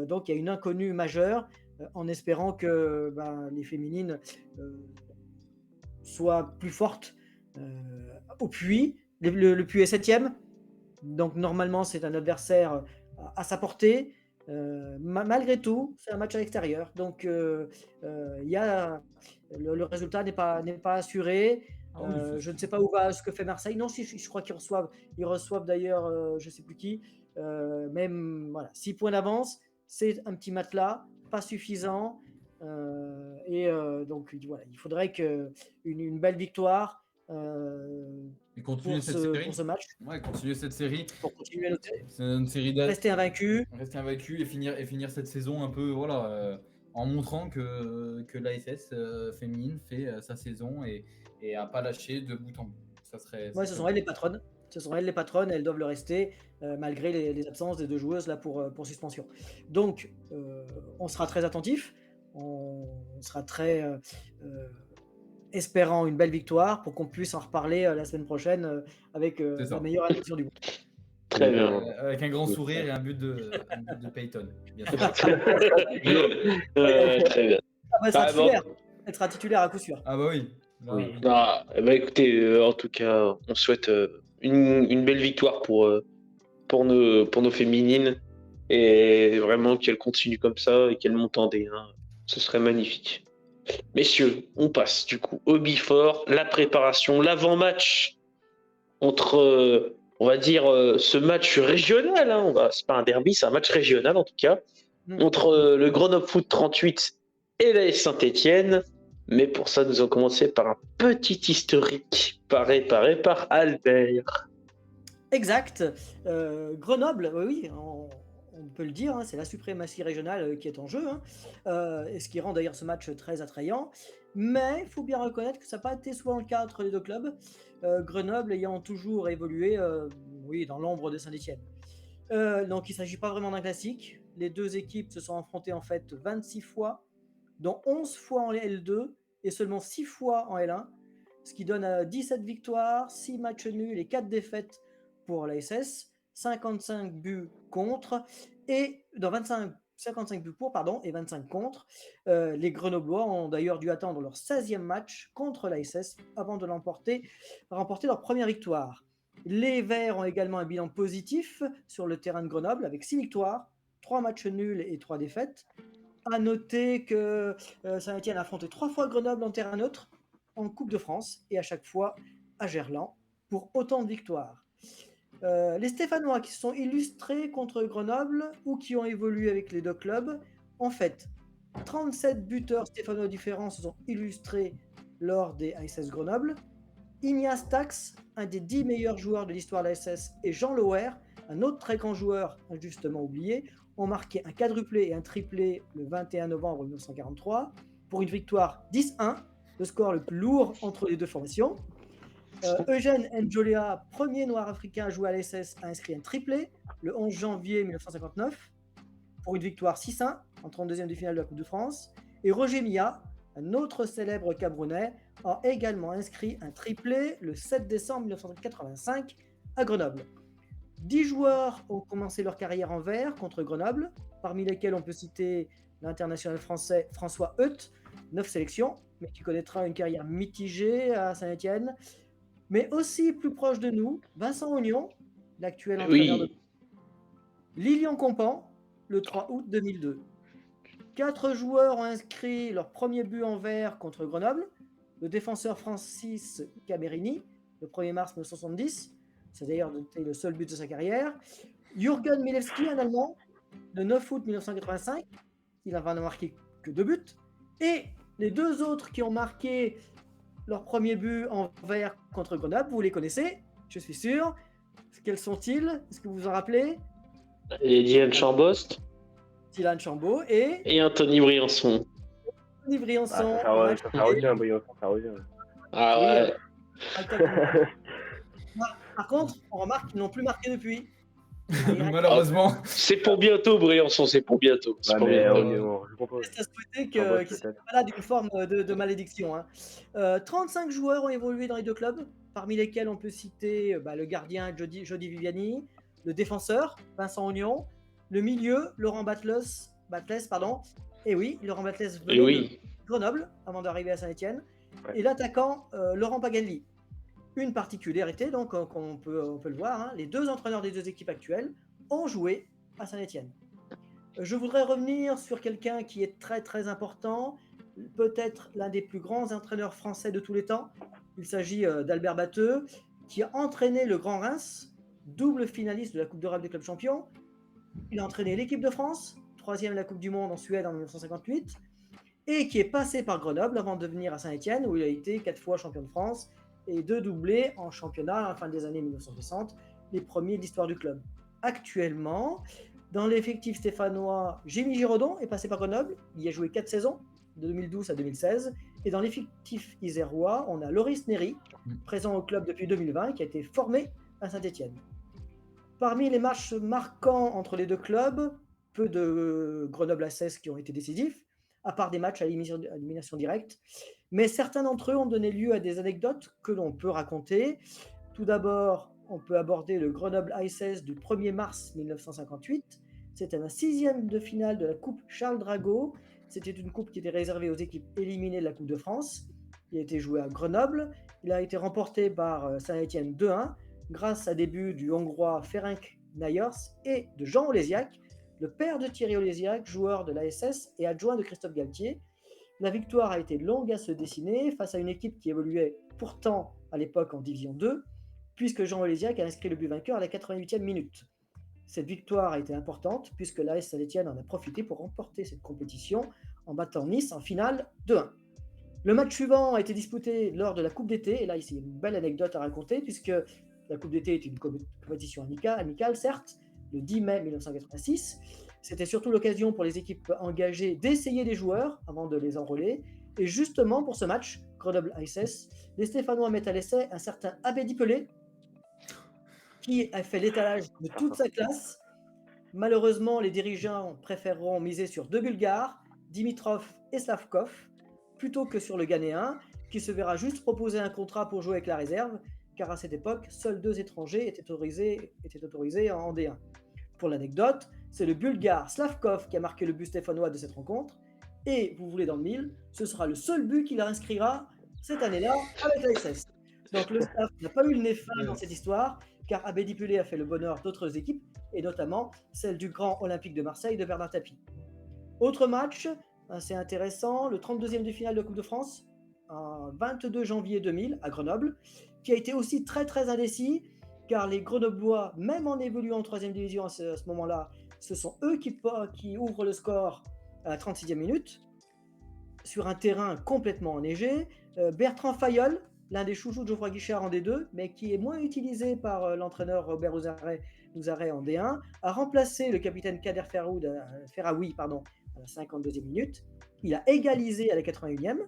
Speaker 8: Donc il y a une inconnue majeure, en espérant que les féminines soient plus fortes au Puy. Le Puy est 7e, donc normalement c'est un adversaire à sa portée. Malgré tout, c'est un match à l'extérieur, donc le résultat n'est pas assuré. Je ne sais pas ce que fait Marseille. Non, si, je crois qu'ils reçoivent d'ailleurs, je ne sais plus qui. Même voilà, 6 points d'avance, c'est un petit matelas, pas suffisant. Donc voilà, il faudrait une belle victoire.
Speaker 2: Et continuer cette série
Speaker 8: pour ce match.
Speaker 2: Ouais, continuer cette série.
Speaker 8: Pour continuer
Speaker 2: c'est une série
Speaker 8: rester invaincu.
Speaker 2: Rester invaincu et finir cette saison un peu en montrant que l'ASS féminine fait sa saison et a pas lâché de bout en bout.
Speaker 8: Ce sont elles les patronnes. Ce sont elles les patronnes, elles doivent le rester malgré les absences des deux joueuses là pour suspension. Donc on sera très attentif, on sera très espérant une belle victoire pour qu'on puisse en reparler la semaine prochaine avec la meilleure addition du groupe.
Speaker 1: Très bien.
Speaker 2: Avec un grand sourire et un but de Payton, bien sûr.
Speaker 1: Très bien.
Speaker 8: Elle sera titulaire à coup sûr.
Speaker 2: Ah bah oui.
Speaker 1: Écoutez, en tout cas, on souhaite une belle victoire pour nos féminines et vraiment qu'elles continuent comme ça et qu'elles montent en D1. Ce serait magnifique. Messieurs, on passe du coup au Before, la préparation, l'avant-match entre, on va dire, ce match régional. C'est pas un derby, c'est un match régional en tout cas, entre le Grenoble Foot 38 et l'AS Saint-Etienne. Mais pour ça, nous allons commencer par un petit historique préparé par Albert.
Speaker 8: Exact. Grenoble, oui, on peut le dire, c'est la suprématie régionale qui est en jeu, et ce qui rend d'ailleurs ce match très attrayant. Mais il faut bien reconnaître que ça n'a pas été souvent le cas entre les deux clubs, Grenoble ayant toujours évolué dans l'ombre de Saint-Etienne. Donc il ne s'agit pas vraiment d'un classique. Les deux équipes se sont affrontées en fait 26 fois, dont 11 fois en L2 et seulement 6 fois en L1, ce qui donne 17 victoires, 6 matchs nuls et 4 défaites pour l'ASS, 55 buts contre, et dans 55 buts pour, et 25 contre. Les Grenoblois ont d'ailleurs dû attendre leur 16e match contre l'ASS avant de remporter leur première victoire. Les Verts ont également un bilan positif sur le terrain de Grenoble avec 6 victoires, 3 matchs nuls et 3 défaites. À noter que Saint-Etienne a affronté 3 fois Grenoble en terrain neutre en Coupe de France et à chaque fois à Gerland pour autant de victoires. Les Stéphanois qui se sont illustrés contre Grenoble ou qui ont évolué avec les deux clubs, en fait, 37 buteurs stéphanois différents se sont illustrés lors des ASS Grenoble. Ignace Tax, un des 10 meilleurs joueurs de l'histoire de l'ASS, et Jean Loer, un autre très grand joueur injustement oublié, ont marqué un quadruplé et un triplé le 21 novembre 1943 pour une victoire 10-1, le score le plus lourd entre les deux formations. Eugène Njoléa, premier noir africain à jouer à l'ASS, a inscrit un triplé le 11 janvier 1959 pour une victoire 6-1 en 32e de finale de la Coupe de France. Et Roger Milla, un autre célèbre Camerounais, a également inscrit un triplé le 7 décembre 1985 à Grenoble. 10 joueurs ont commencé leur carrière en vert contre Grenoble, parmi lesquels on peut citer l'international français François Heut, 9 sélections, mais qui connaîtra une carrière mitigée à Saint-Etienne. Mais aussi plus proche de nous, Vincent Ognon, l'actuel entraîneur de Lilian Compan, le 3 août 2002. 4 joueurs ont inscrit leur premier but en vert contre Grenoble, le défenseur Francis Camerini, le 1er mars 1970, c'est d'ailleurs le seul but de sa carrière. Jürgen Milewski, un Allemand, le 9 août 1985, il n'a marqué que 2 buts. Et les 2 autres qui ont marqué leur premier but en vert contre Grenoble, vous les connaissez, je suis sûr. Quels sont-ils? Est-ce que vous vous en rappelez?
Speaker 1: Dylan Chambost.
Speaker 8: Dylan Chambaud et
Speaker 1: Anthony Briançon.
Speaker 8: Briançon.
Speaker 4: Ça revient, Briançon, ça revient.
Speaker 1: Ah ouais.
Speaker 8: Par contre, on remarque qu'ils n'ont plus marqué depuis.
Speaker 2: Malheureusement.
Speaker 1: C'est pour bientôt, Briançon, c'est pour bientôt. C'est pour bientôt.
Speaker 4: Je comprends.
Speaker 8: Reste à souhaiter qu'ils soient malades d'une forme de malédiction. 35 joueurs ont évolué dans les deux clubs, parmi lesquels on peut citer le gardien Jody Viviani, le défenseur Vincent Ognon, le milieu Laurent Batles, et oui, Laurent Batles venait de Grenoble avant d'arriver à Saint-Étienne, et l'attaquant Laurent Paganelli. Une particularité, donc, on peut le voir, les deux entraîneurs des deux équipes actuelles ont joué à Saint-Étienne. Je voudrais revenir sur quelqu'un qui est très très important, peut-être l'un des plus grands entraîneurs français de tous les temps. Il s'agit d'Albert Batteux, qui a entraîné le Grand Reims, double finaliste de la Coupe d'Europe des clubs champions. Il a entraîné l'équipe de France, 3e à la Coupe du Monde en Suède en 1958, et qui est passé par Grenoble avant de venir à Saint-Étienne, où il a été 4 fois champion de France et 2 doublés en championnat à la fin des années 1960, les premiers de l'histoire du club. Actuellement, dans l'effectif stéphanois, Jémy Giraudon est passé par Grenoble, il y a joué 4 saisons, de 2012 à 2016, et dans l'effectif isérois, on a Loris Néry, présent au club depuis 2020, qui a été formé à Saint-Étienne. Parmi les matchs marquants entre les deux clubs, peu de Grenoble-Assès qui ont été décisifs, à part des matchs à élimination directe, mais certains d'entre eux ont donné lieu à des anecdotes que l'on peut raconter. Tout d'abord, on peut aborder le Grenoble-ASS du 1er mars 1958. C'était un 6e de finale de la Coupe Charles Drago. C'était une coupe qui était réservée aux équipes éliminées de la Coupe de France. Il a été joué à Grenoble. Il a été remporté par Saint-Étienne 2-1 grâce à des buts du Hongrois Ferenc Nájors et de Jean Olésiak, le père de Thierry Olésiak, joueur de l'ASS et adjoint de Christophe Galtier. La victoire a été longue à se dessiner face à une équipe qui évoluait pourtant à l'époque en Division 2, puisque Jean Olésiak a inscrit le but vainqueur à la 88e minute. Cette victoire a été importante puisque l'AS Saint-Étienne en a profité pour remporter cette compétition en battant Nice en finale 2-1. Le match suivant a été disputé lors de la Coupe d'été, et là ici il y a une belle anecdote à raconter puisque la Coupe d'été était une compétition amicale certes, le 10 mai 1986. C'était surtout l'occasion pour les équipes engagées d'essayer des joueurs avant de les enrôler. Et justement pour ce match, Grenoble-ASS, les Stéphanois mettent à l'essai un certain Abedi Pelé, qui a fait l'étalage de toute sa classe. Malheureusement, les dirigeants préféreront miser sur 2 Bulgares, Dimitrov et Slavkov, plutôt que sur le Ghanéen, qui se verra juste proposer un contrat pour jouer avec la réserve, car à cette époque, seuls 2 étrangers étaient autorisés en D1. Pour l'anecdote, c'est le Bulgare Slavkov qui a marqué le but stéphanois de cette rencontre, et vous voulez dans le mille, ce sera le seul but qu'il inscrira cette année-là avec l'ASS. Donc le staff n'a pas eu le nez fin dans cette histoire, car Abedi Pelé a fait le bonheur d'autres équipes, et notamment celle du Grand Olympique de Marseille de Bernard Tapie. Autre match assez intéressant, le 32e de finale de la Coupe de France, en 22 janvier 2000 à Grenoble, qui a été aussi très très indécis, car les Grenoblois, même en évoluant en 3e division à ce moment-là, ce sont eux qui ouvrent le score à la 36e minute, sur un terrain complètement enneigé. Bertrand Fayol, l'un des chouchous de Geoffroy Guichard en D2, mais qui est moins utilisé par l'entraîneur Robert Nouzaret en D1, a remplacé le capitaine Kader Ferraoui à la 52e minute. Il a égalisé à la 81e,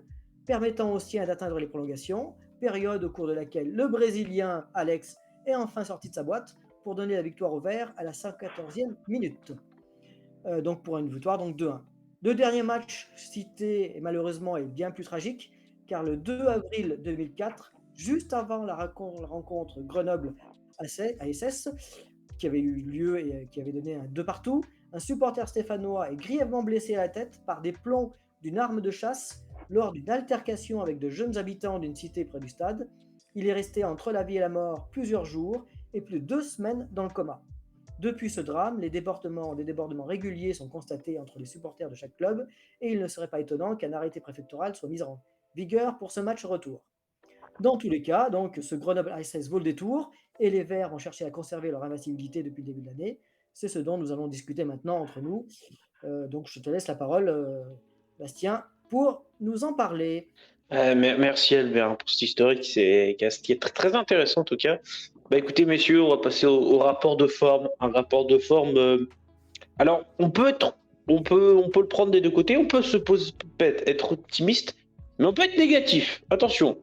Speaker 8: permettant aux siens d'atteindre les prolongations, période au cours de laquelle le Brésilien Alex est enfin sorti de sa boîte pour donner la victoire aux Verts à la 114e minute. Donc pour une victoire, donc 2-1. Le dernier match cité, malheureusement, est bien plus tragique, car le 2 avril 2004, juste avant la rencontre Grenoble-ASS, qui avait eu lieu et qui avait donné un 2-2, un supporter stéphanois est grièvement blessé à la tête par des plombs d'une arme de chasse lors d'une altercation avec de jeunes habitants d'une cité près du stade. Il est resté entre la vie et la mort plusieurs jours et plus de 2 semaines dans le coma. Depuis ce drame, des débordements réguliers sont constatés entre les supporters de chaque club et il ne serait pas étonnant qu'un arrêté préfectoral soit mis en vigueur pour ce match retour. Dans tous les cas, donc, ce Grenoble-ASS vaut le détour et les Verts vont chercher à conserver leur invincibilité depuis le début de l'année. C'est ce dont nous allons discuter maintenant entre nous. Donc je te laisse la parole, Bastien, pour nous en parler.
Speaker 1: Merci Albert pour cette historique qui est très, très intéressant en tout cas. Écoutez messieurs, on va passer au rapport de forme. Un rapport de forme. Alors on peut être on peut le prendre des deux côtés. On peut être optimiste, mais on peut être négatif. Attention.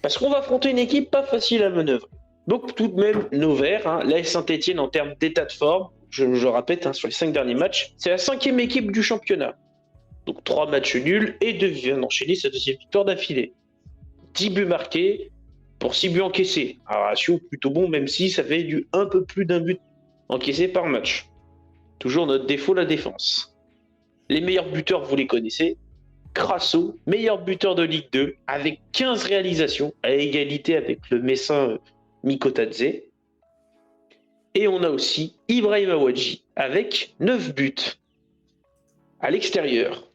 Speaker 1: Parce qu'on va affronter une équipe pas facile à manœuvrer. Donc tout de même, nos Verts, hein, l'AS Saint-Etienne en termes d'état de forme, je répète, hein, sur les 5 derniers matchs, c'est la 5e équipe du championnat. Donc 3 matchs nuls et vient d'enchaîner sa 2e victoire d'affilée. 10 buts marqués pour 6 buts encaissés. Un ratio plutôt bon, même si ça fait un peu plus d'un but encaissé par match. Toujours notre défaut, la défense. Les meilleurs buteurs, vous les connaissez. Crasso, meilleur buteur de Ligue 2, avec 15 réalisations, à égalité avec le Messin Mikotadze. Et on a aussi Ibrahim Awadji, avec 9 buts. À l'extérieur,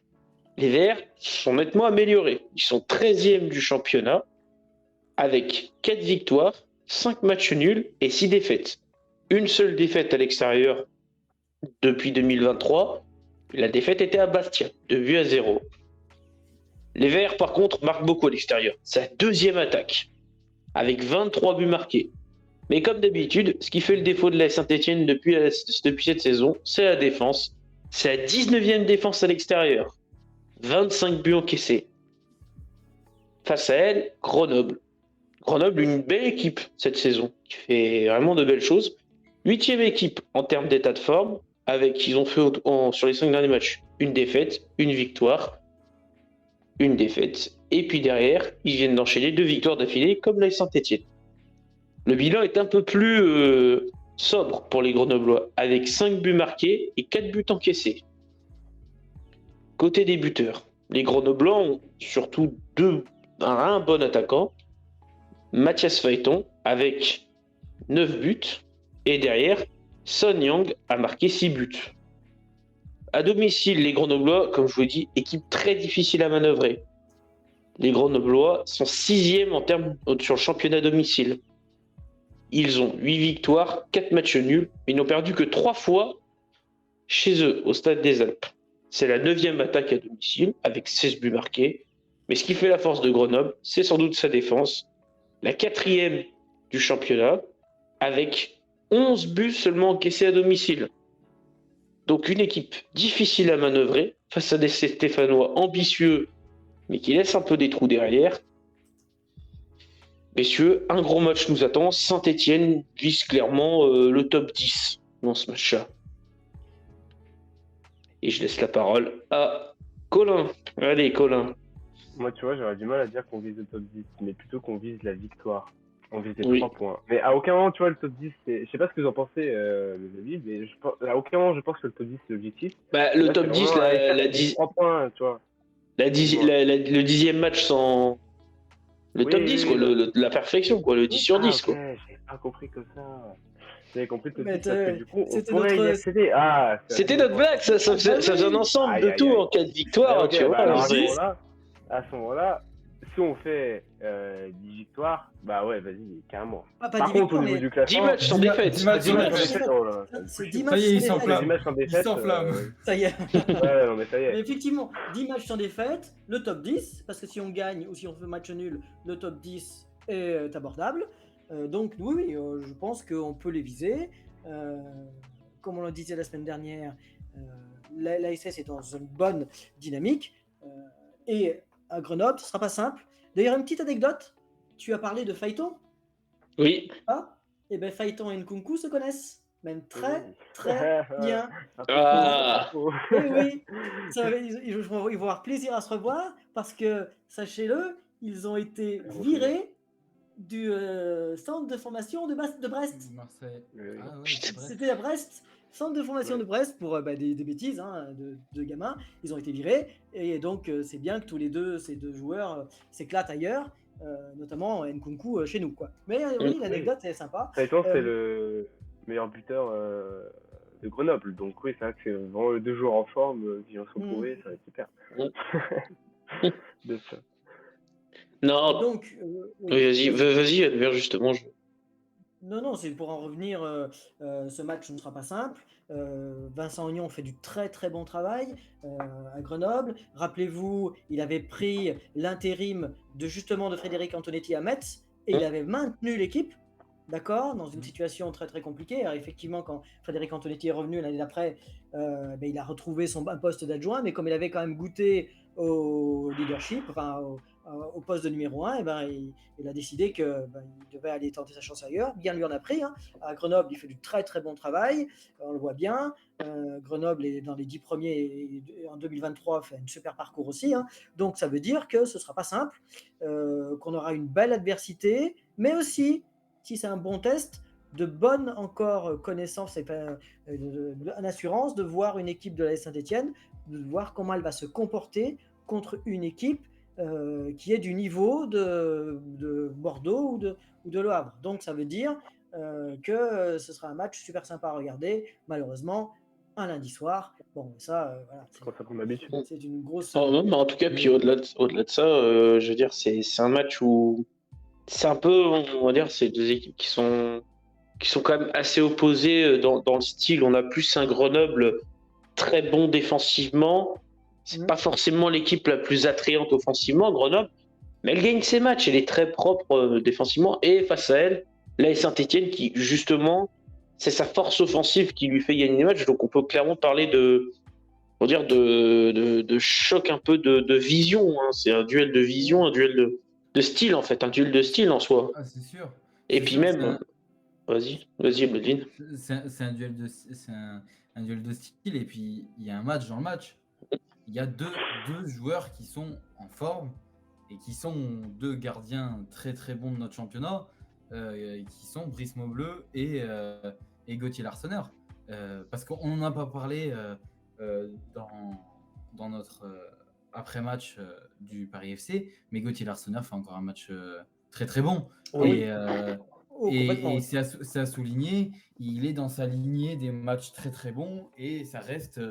Speaker 1: les Verts sont nettement améliorés. Ils sont 13e du championnat, avec 4 victoires, 5 matchs nuls et 6 défaites. Une seule défaite à l'extérieur depuis 2023. La défaite était à Bastia, 2-0. Les Verts, par contre, marquent beaucoup à l'extérieur. C'est la 2e attaque, avec 23 buts marqués. Mais comme d'habitude, ce qui fait le défaut de la Saint-Etienne depuis cette saison, c'est la défense. C'est la 19e défense à l'extérieur. 25 buts encaissés. Face à elle, Grenoble. Grenoble, une belle équipe cette saison, qui fait vraiment de belles choses. 8e équipe en termes d'état de forme, ils ont fait sur les 5 derniers matchs une défaite, une victoire, une défaite. Et puis derrière, ils viennent d'enchaîner 2 victoires d'affilée, comme la Saint-Etienne. Le bilan est un peu plus sobre pour les Grenoblois, avec 5 buts marqués et 4 buts encaissés. Côté des buteurs, les Grenoblois ont surtout un bon attaquant, Mathias Phaéton, avec 9 buts, et derrière, Son Yang a marqué 6 buts. À domicile, les Grenoblois, comme je vous l'ai dit, équipe très difficile à manœuvrer. Les Grenoblois sont 6e sur le championnat à domicile. Ils ont 8 victoires, 4 matchs nuls, mais ils n'ont perdu que 3 fois chez eux, au Stade des Alpes. C'est la 9e attaque à domicile, avec 16 buts marqués. Mais ce qui fait la force de Grenoble, c'est sans doute sa défense. La 4e du championnat, avec 11 buts seulement encaissés à domicile. Donc une équipe difficile à manœuvrer, face à des Stéphanois ambitieux, mais qui laissent un peu des trous derrière. Messieurs, un gros match nous attend. Saint-Etienne vise clairement le top 10 dans ce match-là. Et je laisse la parole à Colin. Allez, Colin.
Speaker 4: Moi, tu vois, j'aurais du mal à dire qu'on vise le top 10, mais plutôt qu'on vise la victoire. On vise les 3 points. Mais à aucun moment, tu vois, le top 10, je sais pas ce que vous en pensez, les amis, mais à aucun moment, je pense que le top 10, c'est l'objectif.
Speaker 1: Bah, le top 10, la 10...
Speaker 4: 3 points, tu vois.
Speaker 1: Le 10e match sans... Le top 10, quoi, la perfection, quoi, le 10 sur 10, quoi.
Speaker 4: J'avais pas compris que ça. J'avais compris que
Speaker 8: Mais
Speaker 4: parce que du coup, on
Speaker 8: c'était
Speaker 4: pourrait y
Speaker 8: notre-
Speaker 4: accéder.
Speaker 1: C'était notre blague, ça faisait un ensemble de tout en cas de victoire,
Speaker 4: Ok,
Speaker 1: tu vois.
Speaker 4: alors,
Speaker 1: on se dit-
Speaker 4: à ce moment-là, si on fait 10 victoires, bah ouais, vas-y, carrément.
Speaker 8: Pas
Speaker 4: Par
Speaker 8: 10
Speaker 4: contre, au
Speaker 8: victoires,
Speaker 4: niveau
Speaker 8: mais
Speaker 4: du classement,
Speaker 1: 10 matchs sans
Speaker 2: 10
Speaker 1: défaite.
Speaker 2: 10 matchs
Speaker 4: 10
Speaker 2: sans
Speaker 4: matchs sans
Speaker 2: défaite.
Speaker 4: défaite, oh là là, ça me
Speaker 8: c'est
Speaker 4: couche.
Speaker 8: 10
Speaker 2: Ça
Speaker 8: matchs
Speaker 2: y est, il
Speaker 8: sans
Speaker 2: s'enflamme.
Speaker 8: défaite.
Speaker 4: 10 matchs sans défaite.
Speaker 2: s'enflamme.
Speaker 8: Ça y est.
Speaker 4: Ouais, non, mais ça y
Speaker 8: Mais
Speaker 4: est.
Speaker 8: effectivement, 10 matchs sans défaite, le top 10, parce que si on gagne ou si on fait match nul, le top 10 est abordable. Donc oui, je pense qu'on peut les viser. Comme on le disait la semaine dernière, l'ASS est dans une bonne dynamique. Et à Grenoble, ce ne sera pas simple. D'ailleurs, une petite anecdote, tu as parlé de Phaéton.
Speaker 1: Oui.
Speaker 8: Ah, et bien Phaéton et Nkunku se connaissent. Même très bien.
Speaker 1: Ah.
Speaker 8: Oui, ils vont avoir plaisir à se revoir parce que, sachez-le, ils ont été virés du centre de formation de Brest.
Speaker 2: Marseille.
Speaker 4: Oui.
Speaker 2: Ah ouais,
Speaker 1: Putain.
Speaker 2: c'est vrai.
Speaker 8: C'était à Brest, centre de formation
Speaker 4: Ouais.
Speaker 8: de Brest pour des bêtises de gamins. Ils ont été virés et donc c'est bien que ces deux joueurs s'éclatent ailleurs, notamment Nkunku chez nous, quoi. Mais oui, l'anecdote est sympa.
Speaker 4: Phaéton, c'est le meilleur buteur de Grenoble. Donc oui, c'est vrai que c'est vraiment les 2 joueurs en forme qui vont se retrouver, ça va être super. De ça.
Speaker 1: Non.
Speaker 8: Donc,
Speaker 1: Oui, vas-y, Albert, justement.
Speaker 8: Non, c'est pour en revenir. Ce match ne sera pas simple. Vincent Ognon fait du très très bon travail à Grenoble. Rappelez-vous, il avait pris l'intérim de Frédéric Antonetti à Metz et il avait maintenu l'équipe. d'accord, dans une situation très très compliquée. Alors, effectivement, quand Frédéric Antonetti est revenu l'année d'après, il a retrouvé un poste d'adjoint, mais comme il avait quand même goûté au leadership, au poste de numéro 1, il a décidé qu'il devait aller tenter sa chance ailleurs. Bien lui en a pris. Hein. À Grenoble, il fait du très très bon travail, on le voit bien. Grenoble est dans les 10 premiers et en 2023 fait un super parcours aussi. Hein. Donc ça veut dire que ce ne sera pas simple, qu'on aura une belle adversité, mais aussi, si c'est un bon test, de bonnes encore connaissances et une assurance de voir une équipe de la Saint-Etienne, de voir comment elle va se comporter contre une équipe qui est du niveau de Bordeaux ou de Le Havre. Donc ça veut dire que ce sera un match super sympa à regarder. Malheureusement, un lundi soir. Bon, ça, voilà, c'est une grosse.
Speaker 1: En tout cas, puis au-delà de ça, je veux dire, c'est un match où c'est un peu, on va dire, c'est deux équipes qui sont quand même assez opposées dans le style. On a plus un Grenoble très bon défensivement. C'est pas forcément l'équipe la plus attrayante offensivement, Grenoble, mais elle gagne ses matchs. Elle est très propre défensivement. Et face à elle, là, Saint-Etienne qui, justement, c'est sa force offensive qui lui fait gagner les matchs. Donc, on peut clairement parler de choc un peu de vision. Hein. C'est un duel de vision, un duel de style, en fait. Un duel de style en soi.
Speaker 2: Ah, c'est sûr.
Speaker 1: Et puis même... Vas-y, Bloodwin.
Speaker 2: C'est un duel de style. Et puis, il y a un match dans le match. Il y a deux joueurs qui sont en forme et qui sont deux gardiens très très bons de notre championnat, qui sont Brice Maubleu et Gauthier Larsonneur. Parce qu'on n'en a pas parlé dans notre après-match du Paris FC, mais Gauthier Larsonneur fait encore un match très très bon.
Speaker 8: Oui.
Speaker 2: Et c'est à souligner, il est dans sa lignée des matchs très très bons et ça reste...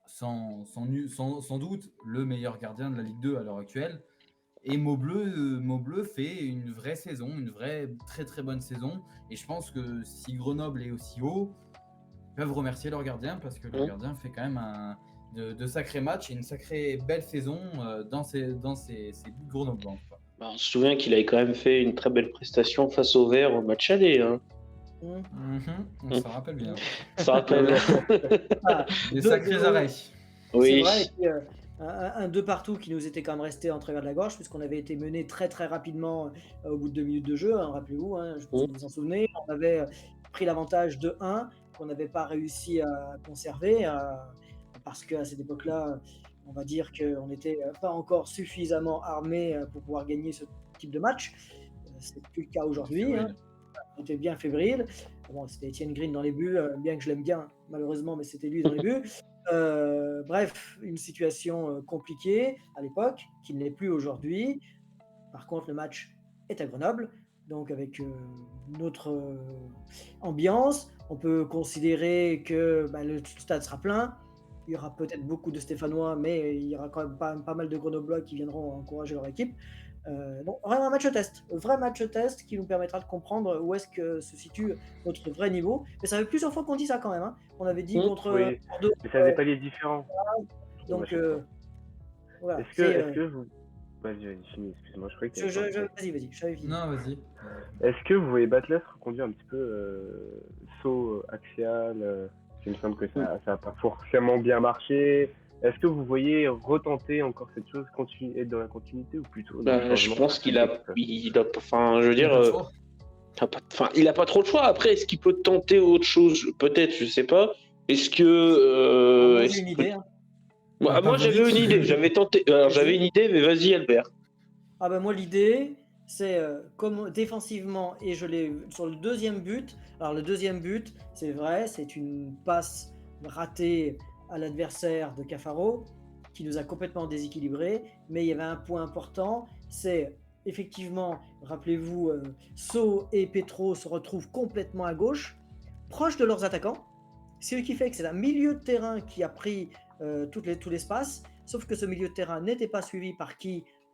Speaker 2: sans doute le meilleur gardien de la Ligue 2 à l'heure actuelle. Et Maubleu fait une vraie saison, une vraie très très bonne saison. Et je pense que si Grenoble est aussi haut, ils peuvent remercier leur gardien parce que le gardien fait quand même de sacrés matchs et une sacrée belle saison dans ses buts grenoblois.
Speaker 1: On se souvient qu'il avait quand même fait une très belle prestation face au Vert au match aller. Hein.
Speaker 2: On s'en rappelle bien.
Speaker 1: Ça rappelle.
Speaker 2: Des sacrés arrêts.
Speaker 8: Oui. C'est vrai, un 2 partout qui nous était quand même resté en travers de la gorge, puisqu'on avait été mené très très rapidement au bout de 2 minutes de jeu, hein, rappelez-vous, hein, je pense que vous vous en souvenez. On avait pris l'avantage de 1 qu'on n'avait pas réussi à conserver, parce qu'à cette époque-là, on va dire qu'on n'était pas encore suffisamment armé pour pouvoir gagner ce type de match. C'est plus le cas aujourd'hui. Hein. On était bien fébrile. Bon, c'était Étienne Green dans les buts, bien que je l'aime bien, malheureusement, mais c'était lui dans les buts. Bref, une situation compliquée à l'époque, qui ne l'est plus aujourd'hui. Par contre, le match est à Grenoble, donc avec notre ambiance. On peut considérer que le stade sera plein. Il y aura peut-être beaucoup de Stéphanois, mais il y aura quand même pas mal de Grenoblois qui viendront encourager leur équipe. Donc vraiment un vrai match test qui nous permettra de comprendre où est-ce que se situe notre vrai niveau. Mais ça fait plusieurs fois qu'on dit ça quand même. Hein. On avait dit contre
Speaker 4: Bordeaux. Mais ça a des paliers différents.
Speaker 8: Donc voilà.
Speaker 4: Est-ce que vous... Vas-y, finis, excuse-moi, je croyais que
Speaker 8: Vas-y, je t'avais fini.
Speaker 2: Non, vas-y.
Speaker 4: Est-ce que vous voyez Batles reconduire un petit peu saut axial il me semble que ça n'a pas forcément bien marché. Est-ce que vous voyez retenter encore cette chose, être dans la continuité ou plutôt
Speaker 1: je pense qu'il a, enfin, je veux dire, il a pas trop de choix. Après, est-ce qu'il peut tenter autre chose? Peut-être, je sais pas. Est-ce que
Speaker 8: j'ai une idée. Hein.
Speaker 1: Moi, j'avais une idée. J'avais tenté. Alors, j'avais une idée, mais vas-y, Albert.
Speaker 8: Moi, l'idée, c'est comme défensivement, et je l'ai sur le deuxième but. Alors le deuxième but, c'est vrai, c'est une passe ratée à l'adversaire de Cafaro qui nous a complètement déséquilibrés, mais il y avait un point important, c'est effectivement, rappelez-vous, So et Petro se retrouvent complètement à gauche, proches de leurs attaquants, ce qui fait que c'est un milieu de terrain qui a pris tout l'espace, sauf que ce milieu de terrain n'était pas suivi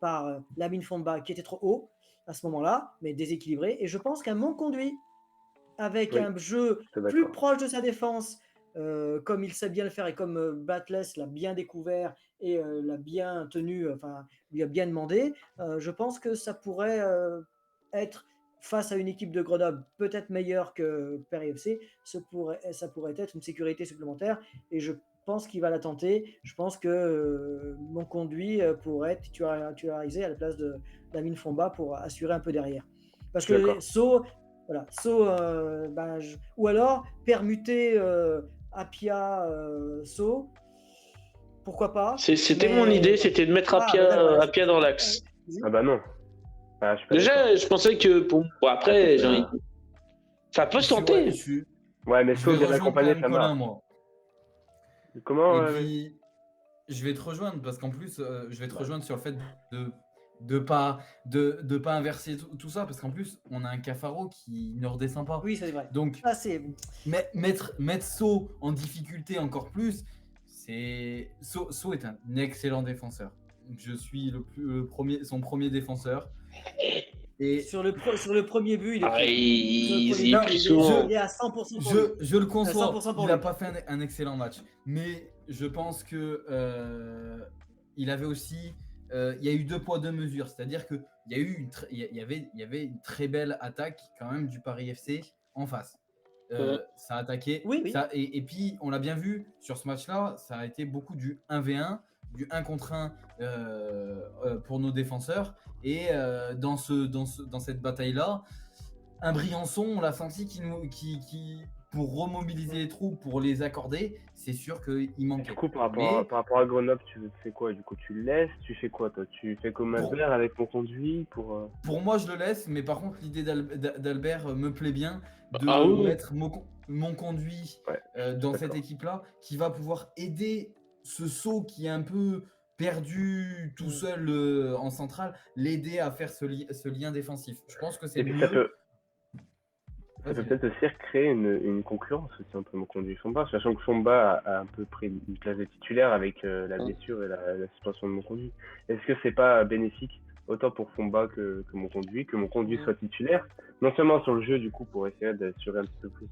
Speaker 8: par Lamine Fomba qui était trop haut à ce moment-là, mais déséquilibré, et je pense qu'un Monconduit avec un jeu plus proche de sa défense, comme il sait bien le faire et comme Batles l'a bien découvert et l'a bien tenu, lui a bien demandé, je pense que ça pourrait être face à une équipe de Grenoble peut-être meilleure que Paris FC, ça pourrait être une sécurité supplémentaire et je pense qu'il va la tenter. Je pense que mon conduit pourrait être titularisé à la place de Lamine Fomba pour assurer un peu derrière. Parce que Sceaux, ou alors permuter Apia Sceaux, pourquoi pas.
Speaker 1: C'était mon idée, c'était de mettre Apia dans l'axe.
Speaker 4: Ah bah non.
Speaker 1: Déjà, je pensais que après, ça peut se tenter.
Speaker 4: Ouais, mais Sceaux bien accompagné, ça marche. Comment
Speaker 2: Et puis, je vais te rejoindre parce qu'en plus, je vais te rejoindre sur le fait de pas inverser tout ça parce qu'en plus, on a un Cafaro qui ne redescend pas.
Speaker 8: Oui, c'est vrai.
Speaker 2: Donc, mettre Sceaux en difficulté encore plus, Sceaux est un excellent défenseur. Je suis son premier défenseur. Et
Speaker 8: sur le premier but, il est à 100%.
Speaker 2: Je le conçois. Il n'a pas fait un excellent match, mais je pense que il avait aussi, il y a eu 2 poids 2 mesures, c'est-à-dire que il y avait une très belle attaque quand même du Paris FC en face. Ça a attaqué.
Speaker 8: Oui.
Speaker 2: Et puis on l'a bien vu sur ce match-là, ça a été beaucoup du 1v1. Du 1 contre 1 pour nos défenseurs et dans cette bataille-là, un Briançon, on l'a senti qui pour remobiliser les troupes, pour les accorder, c'est sûr qu'il manquait.
Speaker 4: Du coup, par rapport à Grenoble, tu fais quoi? Du coup, tu le laisses? Tu fais quoi toi? Tu fais comme Albert avec mon conduit pour
Speaker 2: moi, je le laisse, mais par contre, l'idée d'Albert me plaît bien de mettre mon conduit dans cette équipe-là qui va pouvoir aider ce Sceaux qui est un peu perdu tout seul en centrale, l'aider à faire ce lien défensif. Je pense que c'est mieux.
Speaker 4: Ça peut peut-être aussi créer une concurrence aussi entre mon conduit et Fomba, sachant que Fomba a un peu pris une place de titulaire avec la blessure et la suspension de mon conduit. Est-ce que c'est pas bénéfique autant pour Fomba que mon conduit soit titulaire, non seulement sur le jeu du coup pour essayer d'assurer un petit peu plus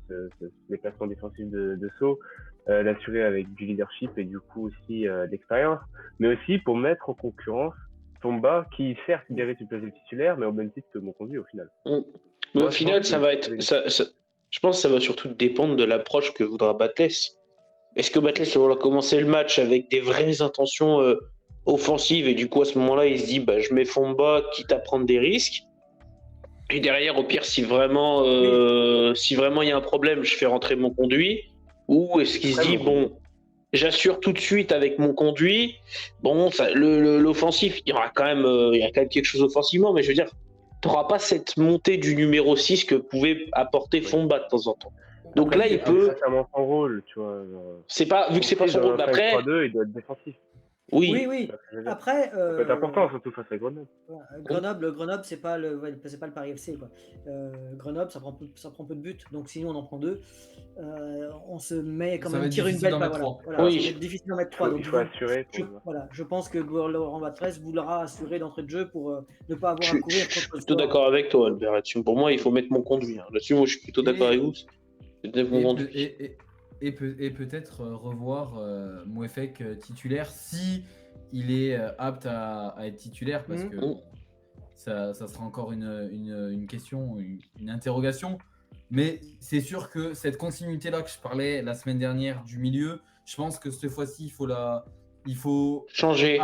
Speaker 4: les placements défensifs de Sceaux, l'assurer avec du leadership et du coup aussi d'expérience, mais aussi pour mettre en concurrence Fomba qui certes mérite une place de titulaire, mais au même titre que mon conduit au final.
Speaker 1: Mais au final, ça va être. Je pense que ça va surtout dépendre de l'approche que voudra Batles. Est-ce que Batles va commencer le match avec des vraies intentions offensives et du coup à ce moment-là il se dit je mets Fomba quitte à prendre des risques et derrière au pire si vraiment il y a un problème je fais rentrer mon conduit, ou est-ce qu'il se dit j'assure tout de suite avec mon conduit, l'offensif il y a quand même quelque chose offensivement, mais je veux dire t'auras pas cette montée du numéro 6 que pouvait apporter Fomba de temps en temps. Donc après, là, il peut.
Speaker 4: C'est vraiment son rôle, tu vois.
Speaker 1: C'est pas, vu que c'est pas son rôle d'après.
Speaker 4: 3-2, il doit être défensif.
Speaker 8: Oui. Après.
Speaker 4: Ça peut être important, surtout face à Grenoble.
Speaker 8: Grenoble, c'est pas le Paris FC, quoi. Grenoble, ça prend peu de buts, donc sinon on en prend 2. On se met comme un tire une belle balle. C'est difficile d'en mettre 3.
Speaker 4: Il faut assurer.
Speaker 8: Je pense que Laurent Batles voudra assurer d'entrée de jeu pour ne pas avoir à courir.
Speaker 1: Je suis plutôt d'accord avec toi, Albert. Là-dessus, pour moi, il faut mettre mon conduit. Là-dessus, moi, je suis plutôt d'accord avec vous.
Speaker 2: Et peut-être revoir Mouefek titulaire si il est apte à être titulaire, parce que ça sera encore une question, une interrogation. Mais c'est sûr que cette continuité-là que je parlais la semaine dernière du milieu, je pense que cette fois-ci, il faut
Speaker 1: changer.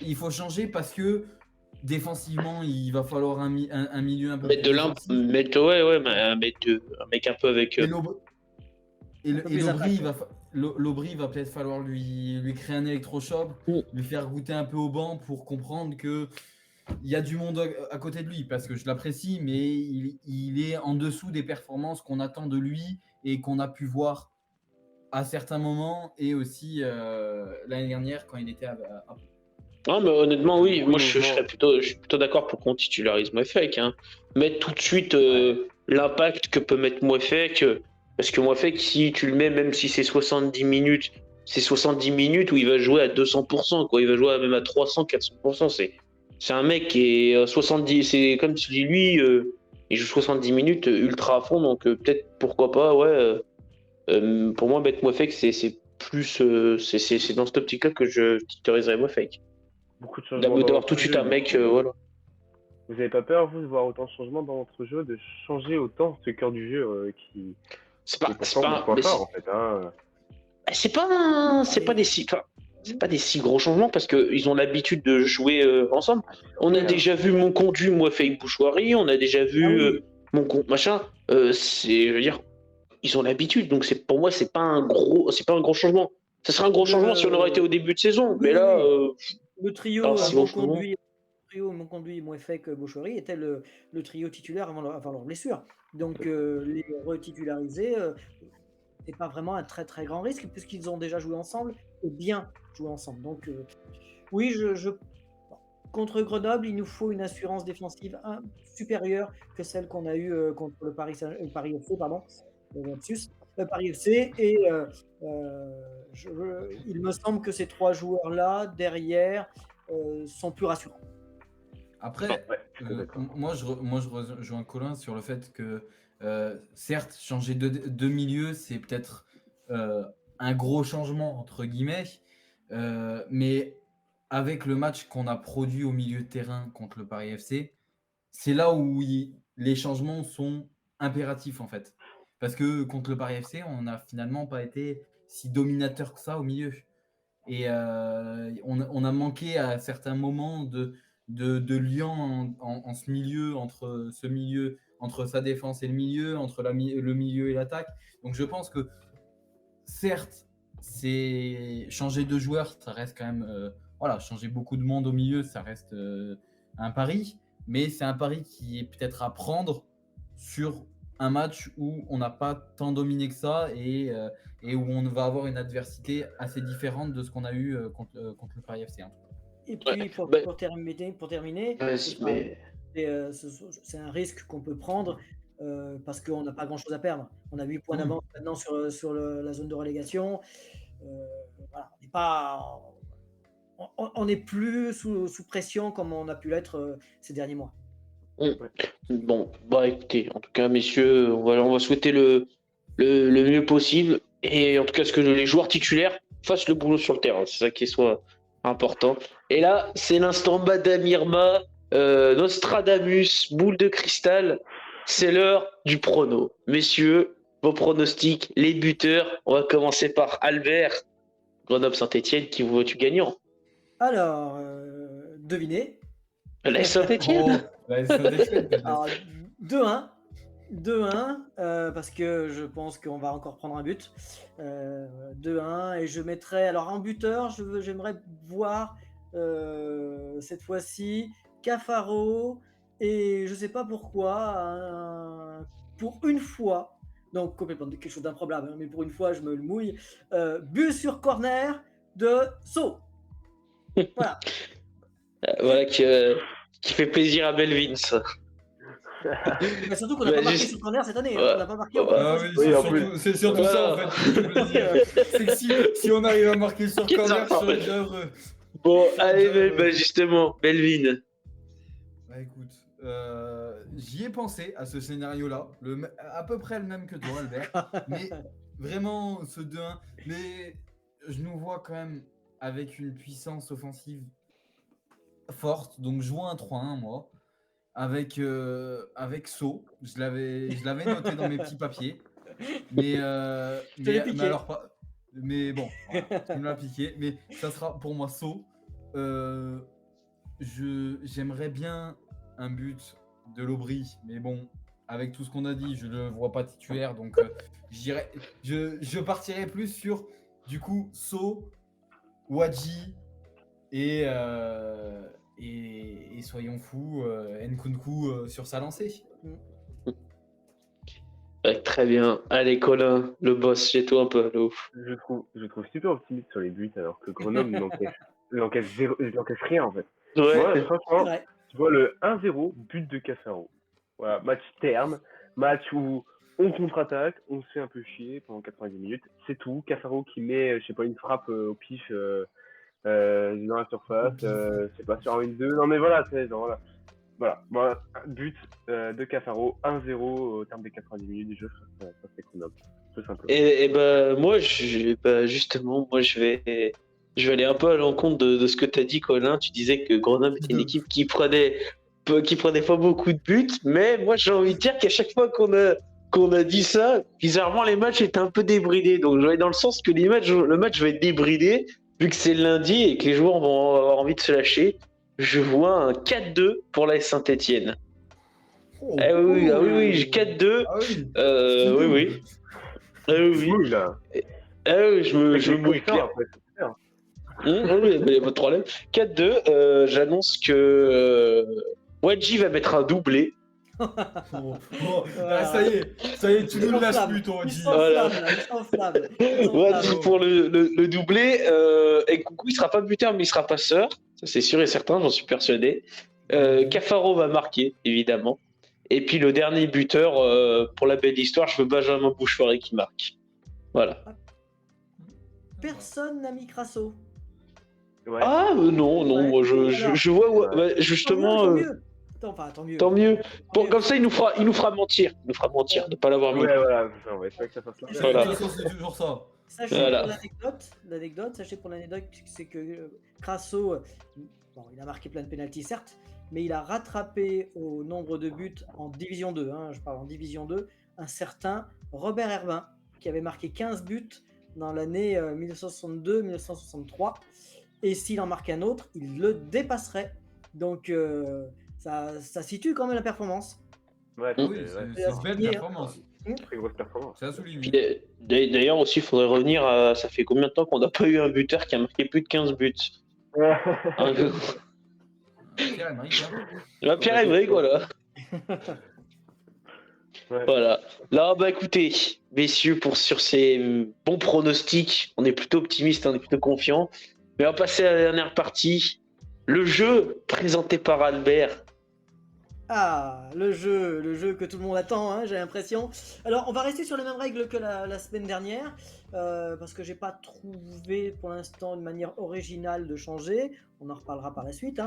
Speaker 2: Il faut changer parce que défensivement, il va falloir un milieu un peu
Speaker 1: mettre
Speaker 2: plus
Speaker 1: un mec un peu avec.
Speaker 2: L'Aubry va peut-être falloir lui créer un électrochoc, lui faire goûter un peu au banc pour comprendre que il y a du monde à côté de lui, parce que je l'apprécie, mais il est en dessous des performances qu'on attend de lui et qu'on a pu voir à certains moments, et aussi l'année dernière quand il était à
Speaker 1: Non, mais honnêtement, oui. Moi, je suis plutôt d'accord pour qu'on titularise Mouefek. Mettre tout de suite l'impact que peut mettre Mouefek. Parce que Mouefek, si tu le mets, même si c'est 70 minutes, c'est 70 minutes où il va jouer à 200%, quoi. Il va jouer même à 300, 400%. C'est un mec qui est 70. C'est comme si lui, il joue 70 minutes ultra à fond. Donc, peut-être, pourquoi pas, pour moi, mettre Mouefek, c'est plus. C'est dans cette optique-là que je titulariserais Mouefek.
Speaker 4: Beaucoup de choses.
Speaker 1: D'avoir tout de suite un mec, voilà.
Speaker 4: Vous avez pas peur, vous, de voir autant de changements dans votre jeu, de changer autant ce cœur du jeu qui
Speaker 1: C'est
Speaker 4: est
Speaker 1: pas, c'est
Speaker 4: pourtant
Speaker 1: pas,
Speaker 4: votre point
Speaker 1: mais
Speaker 4: fort, en fait. Hein.
Speaker 1: c'est pas des si, enfin, c'est pas des si gros changements parce que ils ont l'habitude de jouer ensemble. On a déjà vu mon conduit, moi, fake Bouchoirie, on a déjà vu mon compte machin. Je veux dire, ils ont l'habitude, donc pour moi, c'est pas un gros changement. Ça serait un gros changement si on aurait été au début de saison, mais là,
Speaker 8: le trio mon conduit, moins fait que Boucherie était le trio titulaire avant leur blessure. Donc les retitulariser, c'est pas vraiment un très très grand risque puisqu'ils ont déjà joué ensemble et bien joué ensemble. Donc oui, contre Grenoble, il nous faut une assurance défensive supérieure que celle qu'on a eue contre le Paris FC, pardon, le Paris FC. Et il me semble que ces 3 joueurs-là, derrière, sont plus rassurants.
Speaker 2: Après, moi je rejoins Colin sur le fait que, certes, changer de milieu, c'est peut-être un gros changement, entre guillemets, mais avec le match qu'on a produit au milieu de terrain contre le Paris FC, c'est là où les changements sont impératifs, en fait. Parce que contre le Paris FC, on n'a finalement pas été si dominateur que ça au milieu. Et on a manqué à certains moments de lien en ce milieu, entre sa défense et le milieu, entre le milieu et l'attaque. Donc je pense que, certes, c'est changer de joueur, ça reste quand même... changer beaucoup de monde au milieu, ça reste un pari, mais c'est un pari qui est peut-être à prendre sur un match où on n'a pas tant dominé que ça et où on va avoir une adversité assez différente de ce qu'on a eu contre le Paris FC.
Speaker 8: Et puis pour terminer, c'est un risque qu'on peut prendre parce qu'on n'a pas grand-chose à perdre. On a 8 points d'avance maintenant sur la zone de relégation. On n'est plus sous pression comme on a pu l'être ces derniers mois.
Speaker 1: Bon, écoutez, en tout cas, messieurs, on va souhaiter le mieux possible et en tout cas, ce que les joueurs titulaires fassent le boulot sur le terrain, c'est ça qui soit important. Et là, c'est l'instant Madame Irma, Nostradamus, boule de cristal, c'est l'heure du prono. Messieurs, vos pronostics, les buteurs, on va commencer par Albert. Grenoble-Saint-Etienne, qui vous vois-tu gagnant?
Speaker 8: Alors, devinez.
Speaker 1: La Saint-Etienne.
Speaker 8: Alors, 2-1. 2-1, parce que je pense qu'on va encore prendre un but. 2-1, et je mettrai... Alors, en buteur, j'aimerais voir cette fois-ci Cafaro, et je sais pas pourquoi, pour une fois, donc complètement quelque chose d'improbable, hein, mais pour une fois, je me le mouille. But sur corner de Sceaux. Voilà.
Speaker 1: Voilà qui fait plaisir à Belvin, ça.
Speaker 8: Mais surtout qu'on n'a pas marqué sur corner cette année. On n'a pas marqué
Speaker 2: c'est surtout ça, en fait. C'est que si on arrive à marquer sur corner, je serais déjà heureux.
Speaker 1: Bon, allez, justement, Belvin.
Speaker 2: Écoute, j'y ai pensé à ce scénario-là, à peu près le même que toi, Albert, mais vraiment ce 2-1, mais je nous vois quand même avec une puissance offensive forte, donc je vois un 3-1 moi, avec Sceaux, je l'avais noté dans mes petits papiers, mais alors pas, mais bon, voilà, tu me l'as piqué, mais ça sera pour moi Sceaux. J'aimerais bien un but de l'Aubry, mais bon, avec tout ce qu'on a dit, je le vois pas titulaire, donc je partirais plus sur du coup Sceaux, Wadji et soyons fous, Nkunku sur sa lancée.
Speaker 1: Très bien. Allez, Colin, le boss chez toi un peu.
Speaker 4: Je trouve super optimiste sur les buts, alors que Grenoble n'encaisse rien en fait.
Speaker 1: Ouais.
Speaker 4: Moi, franchement, tu vois le 1-0, but de Cafaro. Voilà, match terme, match où on contre-attaque, on se fait un peu chier pendant 90 minutes, c'est tout. Cafaro qui met, je sais pas, une frappe au pif dans la surface, c'est pas sur un 1-2, non mais voilà, voilà. Bon, but de Cafaro, 1-0 au terme des 90 minutes du jeu, ça c'est Grenoble, tout simplement.
Speaker 1: Et moi, justement, je vais aller un peu à l'encontre de ce que tu as dit, Colin. Tu disais que Grenoble était une équipe qui prenait qui prenait pas beaucoup de buts, mais moi j'ai envie de dire qu'à chaque fois qu'on a dit ça, bizarrement les matchs étaient un peu débridés. Donc je vais dans le sens que le match va être débridé, vu que c'est lundi et que les joueurs vont avoir envie de se lâcher. Je vois un 4-2 pour la Saint-Etienne.
Speaker 2: Oh.
Speaker 1: Ah oui, 4-2.
Speaker 2: Ah oui.
Speaker 1: Oui, oui. Ah oui, oui.
Speaker 4: Là.
Speaker 1: Ah oui, je me mouille clair. Oui, mais y a pas de problème. 4-2, j'annonce que Wadji va mettre un doublé.
Speaker 2: Ah, ça y est, tu nous le lâches plus, ton Wadji.
Speaker 1: Voilà. Wadji pour le doublé. Et Coucou, il sera pas buteur, mais il sera passeur. Ça, c'est sûr et certain, j'en suis persuadé. Cafaro va marquer, évidemment. Et puis le dernier buteur, pour la belle histoire, je veux Benjamin Bouchoirie qui marque. Voilà.
Speaker 8: Personne n'a mis Crasso.
Speaker 4: Ouais.
Speaker 1: Ah non,
Speaker 8: Ouais.
Speaker 1: moi je vois justement.
Speaker 8: Tant mieux. Tant mieux.
Speaker 1: Tant mieux. Bon, comme ça, il nous fera mentir. Il nous fera mentir de ne pas l'avoir mis.
Speaker 4: Ouais, voilà, on va essayer que ça fasse là.
Speaker 1: Voilà.
Speaker 2: De toute façon, c'est toujours ça.
Speaker 8: Sachez
Speaker 1: Voilà.
Speaker 8: pour l'anecdote, c'est que Crasso, bon, il a marqué plein de pénaltys certes, mais il a rattrapé au nombre de buts en Division 2, je parle en Division 2, un certain Robert Herbin, qui avait marqué 15 buts dans l'année 1962-1963, et s'il en marque un autre, il le dépasserait. Donc ça situe quand même la performance.
Speaker 4: Ouais,
Speaker 2: Oui,
Speaker 4: c'est
Speaker 2: c'est une belle performance.
Speaker 4: très grosse performance.
Speaker 2: C'est à souligner.
Speaker 1: Puis, d'ailleurs aussi, il faudrait revenir à. Ça fait combien de temps qu'on n'a pas eu un buteur qui a marqué plus de 15 buts?
Speaker 2: Pierre-Emerick,
Speaker 1: Pierre-Emerick, voilà.
Speaker 4: Ouais.
Speaker 1: Voilà. Là, bah écoutez, messieurs, sur ces bons pronostics, on est plutôt optimiste, on est plutôt confiant. Mais on va passer à la dernière partie. Le jeu présenté par Albert.
Speaker 8: Ah, le jeu que tout le monde attend, j'ai l'impression. Alors, on va rester sur les mêmes règles que la semaine dernière, parce que j'ai pas trouvé pour l'instant une manière originale de changer. On en reparlera par la suite.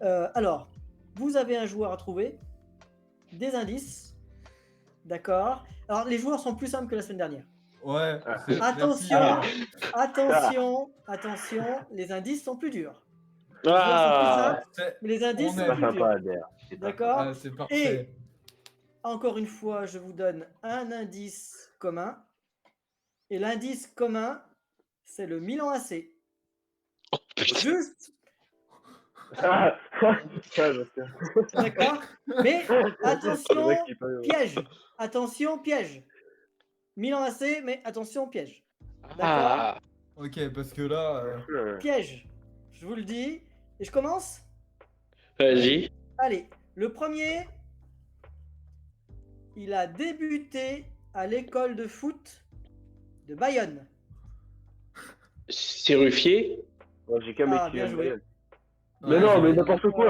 Speaker 8: Alors, vous avez un joueur à trouver, des indices, d'accord. Alors, les joueurs sont plus simples que la semaine dernière.
Speaker 2: Ouais.
Speaker 8: Attention,
Speaker 2: merci.
Speaker 8: attention, les indices sont plus durs.
Speaker 1: Ah,
Speaker 8: Mais les indices
Speaker 2: On
Speaker 8: sont
Speaker 2: aime.
Speaker 8: plus durs.
Speaker 4: Albert.
Speaker 8: D'accord.
Speaker 2: Ah, c'est parfait.
Speaker 8: Et encore une fois, je vous donne un indice commun. Et l'indice commun, c'est le Milan AC. Juste, d'accord. Mais attention, piège. Attention, piège. Milan AC, mais attention, piège. D'accord.
Speaker 2: Ok, parce que là.
Speaker 8: Piège. Je vous le dis. Et je commence.
Speaker 1: Vas-y.
Speaker 8: Allez, le premier, il a débuté à l'école de foot de Bayonne.
Speaker 1: C'est Ruffier.
Speaker 4: J'ai qu'à mettre
Speaker 8: bien joué.
Speaker 4: Mais non, mais n'importe quoi.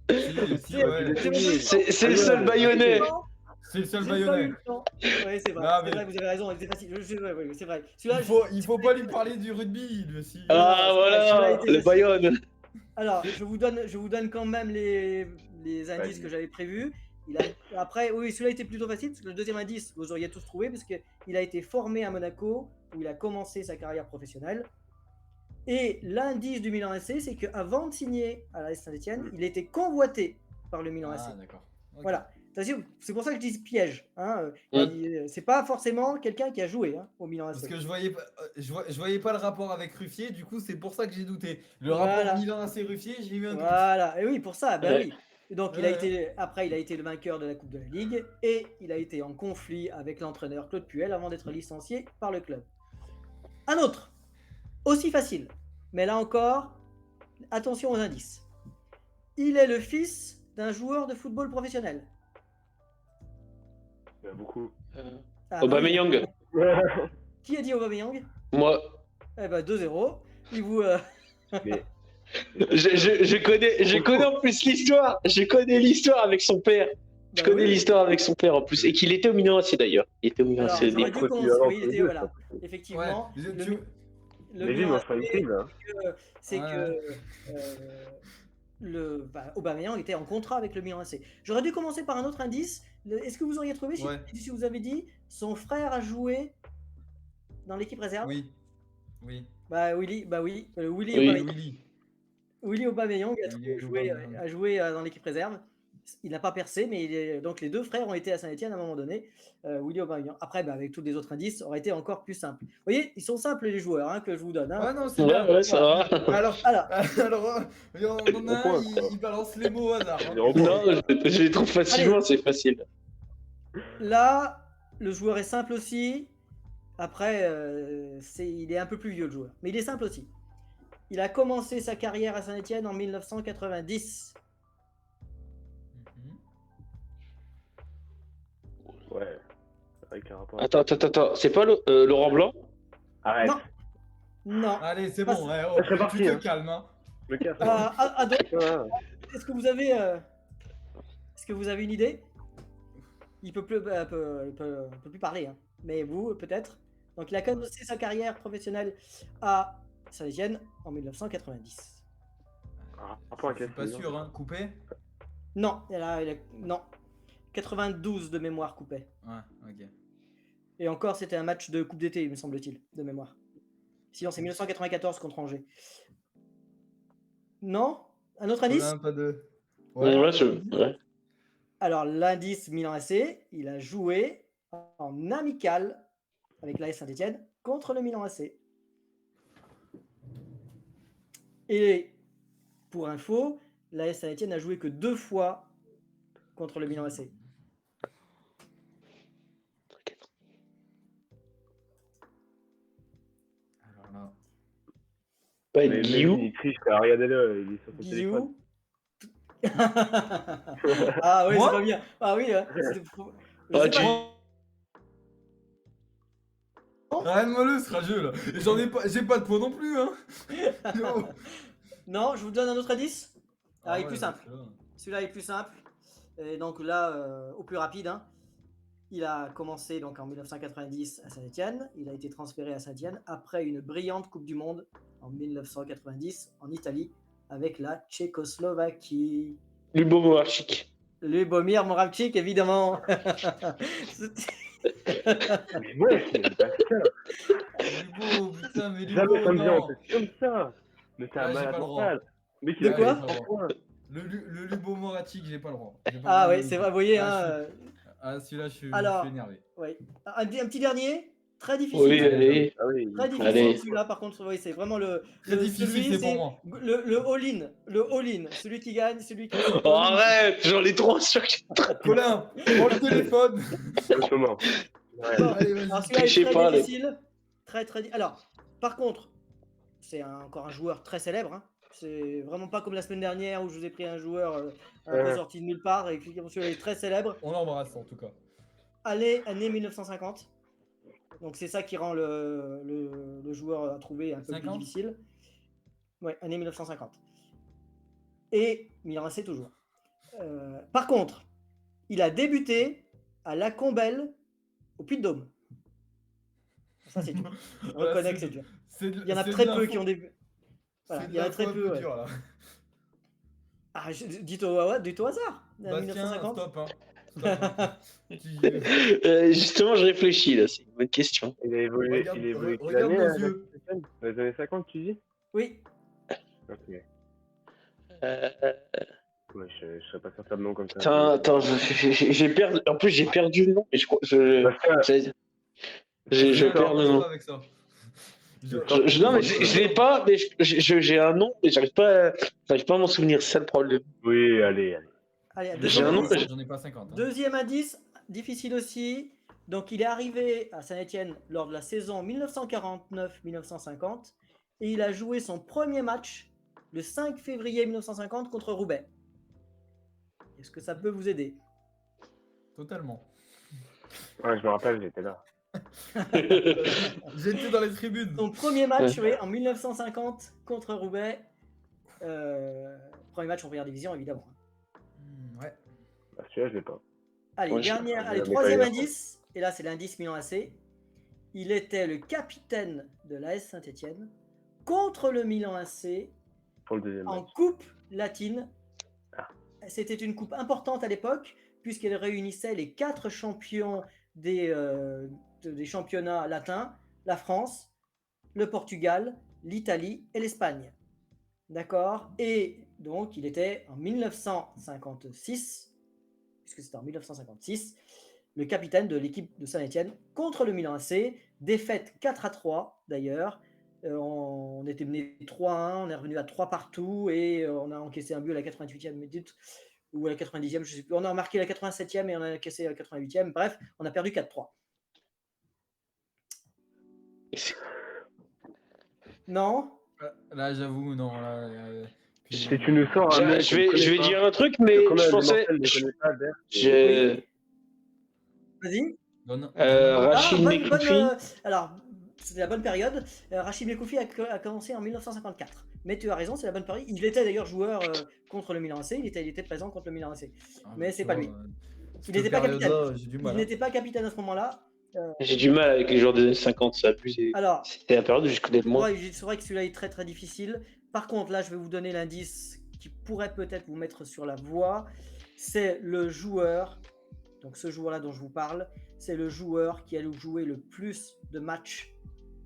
Speaker 1: C'est le seul Bayonnais.
Speaker 2: C'est le seul Bayonnais.
Speaker 8: Oui, c'est vrai.
Speaker 2: Non,
Speaker 8: C'est vrai, vous avez raison. C'est facile. Ouais, c'est vrai.
Speaker 2: Il faut pas lui parler du rugby, lui aussi.
Speaker 1: Ah voilà, le Bayonne.
Speaker 8: Alors, je vous donne quand même les indices que j'avais prévus. Après, oui, celui-là était plutôt facile, parce que le deuxième indice, vous auriez tous trouvé, parce qu'il a été formé à Monaco, où il a commencé sa carrière professionnelle. Et l'indice du Milan AC, c'est qu'avant de signer à la Saint-Etienne, il était convoité par le Milan AC.
Speaker 2: Ah, d'accord. Okay.
Speaker 8: Voilà. C'est pour ça que je dis piège. C'est pas forcément quelqu'un qui a joué au Milan AC.
Speaker 2: Parce que je voyais pas le rapport avec Ruffier, du coup c'est pour ça que j'ai douté. Le rapport Milan AC Ruffier, j'ai eu un doute.
Speaker 8: Voilà, et oui, pour ça, oui. Et donc il a été le vainqueur de la Coupe de la Ligue et il a été en conflit avec l'entraîneur Claude Puel avant d'être licencié par le club. Un autre, aussi facile, mais là encore, attention aux indices. Il est le fils d'un joueur de football professionnel.
Speaker 4: Il y en a beaucoup.
Speaker 1: Aubameyang.
Speaker 8: Qui a dit Aubameyang?
Speaker 1: Moi.
Speaker 8: Eh ben 2-0. Il vous.
Speaker 4: Mais...
Speaker 1: Je connais en plus l'histoire. Je connais l'histoire avec son père. Je connais l'histoire avec son père en plus. Et qu'il était au Milan AC d'ailleurs. Il était au Milan AC.
Speaker 8: Voilà. Effectivement.
Speaker 4: Ouais. Le Milan
Speaker 8: c'est que Aubameyang était en contrat avec le Milan AC. J'aurais dû commencer par un autre indice. Est-ce que vous auriez trouvé si vous avez dit son frère a joué dans l'équipe réserve?
Speaker 2: Oui.
Speaker 8: Willy. Willy Aubameyang
Speaker 2: Willy
Speaker 8: a joué dans l'équipe réserve. Il n'a pas percé, mais donc les deux frères ont été à Saint-Etienne à un moment donné. Willy Aubameyang. Après, avec tous les autres indices, ça aurait été encore plus simple. Vous voyez, ils sont simples les joueurs hein, que je vous donne. Hein.
Speaker 2: Ouais, non, c'est bien.
Speaker 1: Ouais, ça va.
Speaker 2: Alors, on en a un, il balance les mots au hasard. Hein.
Speaker 7: Zéro point.
Speaker 1: Non, je les trouve facilement, c'est facile.
Speaker 8: Là, le joueur est simple aussi. Après, il est un peu plus vieux le joueur, mais il est simple aussi. Il a commencé sa carrière à Saint-Etienne en 1990.
Speaker 4: Ouais. Avec un rapport.
Speaker 1: Attends, c'est pas Laurent Blanc?
Speaker 4: Arrête.
Speaker 8: Non. Non.
Speaker 2: Allez, c'est bon, ouais,
Speaker 4: Ça serait parti,
Speaker 2: tu te
Speaker 4: hein.
Speaker 2: calmes. Hein.
Speaker 4: Le casse.
Speaker 8: Est-ce que vous avez, une idée? Il peut plus parler, hein. Mais vous, peut-être. Donc, il a commencé sa carrière professionnelle à Saint-Etienne en 1990.
Speaker 2: Je suis pas sûr, hein. Coupé?
Speaker 8: Non, non. 92 de mémoire coupé.
Speaker 2: Ouais, ok.
Speaker 8: Et encore, c'était un match de Coupe d'été, me semble-t-il, de mémoire. Sinon, c'est 1994 contre Angers. Non? Un autre indice?
Speaker 2: Pas de...
Speaker 1: Ouais.
Speaker 8: Alors, l'indice Milan AC, il a joué en amical avec l'AS Saint-Etienne contre le Milan AC. Et pour info, l'AS Saint-Etienne n'a joué que 2 fois contre le Milan AC.
Speaker 2: Alors là...
Speaker 1: Pas
Speaker 4: Mais
Speaker 1: Guillou.
Speaker 4: il triche, regardez-le, il est sur son téléphone.
Speaker 8: Guillou. Ah oui,
Speaker 2: Moi
Speaker 8: c'est pas bien. Ah oui, hein. Je
Speaker 1: Ah,
Speaker 8: sais
Speaker 1: tu-
Speaker 8: pas.
Speaker 2: Arrête-moi le ce rageux là. Et j'ai pas de poids non plus hein. Yo.
Speaker 8: Non, je vous donne un autre indice.
Speaker 2: Ah
Speaker 8: il est
Speaker 2: ouais,
Speaker 8: plus simple. Celui-là est plus simple. Et donc là, au plus rapide, hein. Il a commencé donc en 1990 à Saint-Etienne. Il a été transféré à Saint-Etienne après une brillante Coupe du Monde en 1990 en Italie avec la Tchécoslovaquie. Lubomir Moravcik, évidemment.
Speaker 4: Mais ouais, c'est pas ça.
Speaker 2: Lubo, putain, mais Lubo,
Speaker 4: Jamais ça me vient en
Speaker 2: non.
Speaker 4: tête comme ça. Mais t'es un
Speaker 2: Ouais, j'ai
Speaker 4: malade
Speaker 2: pas le droit.
Speaker 4: mental. Mais
Speaker 8: De quoi
Speaker 2: Le Lubo Moratic, j'ai pas le droit.
Speaker 8: Ah ouais, c'est vrai, vous voyez.
Speaker 2: Celui-là, je suis énervé.
Speaker 8: Ouais. Un petit dernier, très difficile.
Speaker 1: Oui, allez.
Speaker 4: Ah oui.
Speaker 8: Très difficile
Speaker 1: Allez.
Speaker 8: celui-là, par contre, oui, c'est vraiment
Speaker 2: Très difficile, c'est pour moi.
Speaker 8: Le all-in, celui qui gagne, celui qui.
Speaker 1: Oh, arrête, j'en ai trop sûr que...
Speaker 2: Colin, prends le téléphone.
Speaker 4: En ce moment. Ouais.
Speaker 8: Bon,
Speaker 2: Allez, vas-y.
Speaker 8: alors celui-là
Speaker 1: Trichez
Speaker 8: est très
Speaker 1: pas, les-
Speaker 8: difficile. Très. Alors, par contre, c'est encore un joueur très célèbre. Hein. C'est vraiment pas comme la semaine dernière où je vous ai pris un joueur un peu sorti de nulle part et celui-là est très célèbre.
Speaker 2: On l'embrasse en tout cas.
Speaker 8: Année 1950. Donc c'est ça qui rend le joueur à trouver un peu plus
Speaker 2: 50?
Speaker 8: difficile. Ouais, année 1950. Et Milan AC toujours. Par contre, il a débuté à La Combelle au Puy-de-Dôme. Ça c'est dur. Je reconnais que c'est dur. Il y en a très peu qui ont débuté. Voilà, il y en a très peu. Ouais.
Speaker 2: Dur, là.
Speaker 8: Ah, dites au hasard.
Speaker 2: Bastien,
Speaker 8: 1950.
Speaker 2: stop. Hein.
Speaker 1: Justement, je réfléchis là, c'est une bonne question.
Speaker 4: Il a évolué,
Speaker 2: Regarde-
Speaker 4: il a évolué quelle
Speaker 2: regarde
Speaker 4: année,
Speaker 2: nos
Speaker 4: la
Speaker 2: yeux.
Speaker 4: Saint-Etienne Dans les années 50, tu dis
Speaker 8: Oui.
Speaker 4: Ok. Ouais, je serais pas certain de nom comme ça.
Speaker 1: Attends, j'ai perdu. En plus, j'ai perdu le nom. Mais je perds le nom.
Speaker 2: Avec ça.
Speaker 1: Non, mais je l'ai pas, mais j'ai un nom, mais j'arrive pas à m'en souvenir, c'est ça le problème.
Speaker 4: Oui, allez.
Speaker 8: Allez,
Speaker 1: J'ai un nom,
Speaker 2: J'en ai pas 50. Hein.
Speaker 8: deuxième indice, difficile aussi. Donc, il est arrivé à Saint-Etienne lors de la saison 1949-1950 et il a joué son premier match le 5 février 1950 contre Roubaix. Est-ce que ça peut vous aider?
Speaker 2: Totalement.
Speaker 4: Ouais, je me rappelle, j'étais là.
Speaker 2: J'étais dans les tribunes.
Speaker 8: Son premier match en 1950 contre Roubaix. Premier match en première division, évidemment.
Speaker 2: Ouais.
Speaker 4: Bah, celui-là, je l'ai pas.
Speaker 8: Allez,
Speaker 1: Ouais,
Speaker 8: troisième
Speaker 4: pas eu.
Speaker 8: indice. Et là, c'est l'indice Milan AC. Il était le capitaine de l'AS Saint-Etienne contre le Milan AC
Speaker 4: Pour le deuxième
Speaker 8: en
Speaker 4: match.
Speaker 8: coupe latine.
Speaker 4: Ah.
Speaker 8: C'était une coupe importante à l'époque, puisqu'elle réunissait les 4 champions des championnats latins, la France, le Portugal, l'Italie et l'Espagne. D'accord. Et donc, il était en 1956, puisque c'était en 1956, le capitaine de l'équipe de Saint-Étienne contre le Milan AC. Défaite 4-3 d'ailleurs. On était mené 3-1, on est revenu à 3 partout et on a encaissé un but à la 88e minute ou à la 90e, je sais plus. On a marqué la 87e et on a encaissé la 88e. Bref, on a perdu 4-3. Non?
Speaker 2: Là, j'avoue, non. Là,
Speaker 4: Si tu nous sors un nom
Speaker 1: Je vais dire un truc, mais je pensais.
Speaker 8: Vas-y.
Speaker 1: Rachid Mekoufi.
Speaker 8: Alors, c'était la bonne période. Rachid Mekoufi a commencé en 1954. Mais tu as raison, c'est la bonne période. Il était d'ailleurs joueur contre le Milan AC. Il était présent contre le Milan AC. Mais c'est pas lui. Il n'était pas capitaine. Il n'était pas capitaine à ce moment-là.
Speaker 1: J'ai du mal avec les joueurs des années 50, c'est abusé.
Speaker 8: Alors,
Speaker 1: c'était la période où je connais le moins.
Speaker 8: C'est vrai que celui-là est très très difficile. Par contre, là, je vais vous donner l'indice qui pourrait peut-être vous mettre sur la voie. C'est le joueur, donc ce joueur-là dont je vous parle, c'est le joueur qui a joué le plus de matchs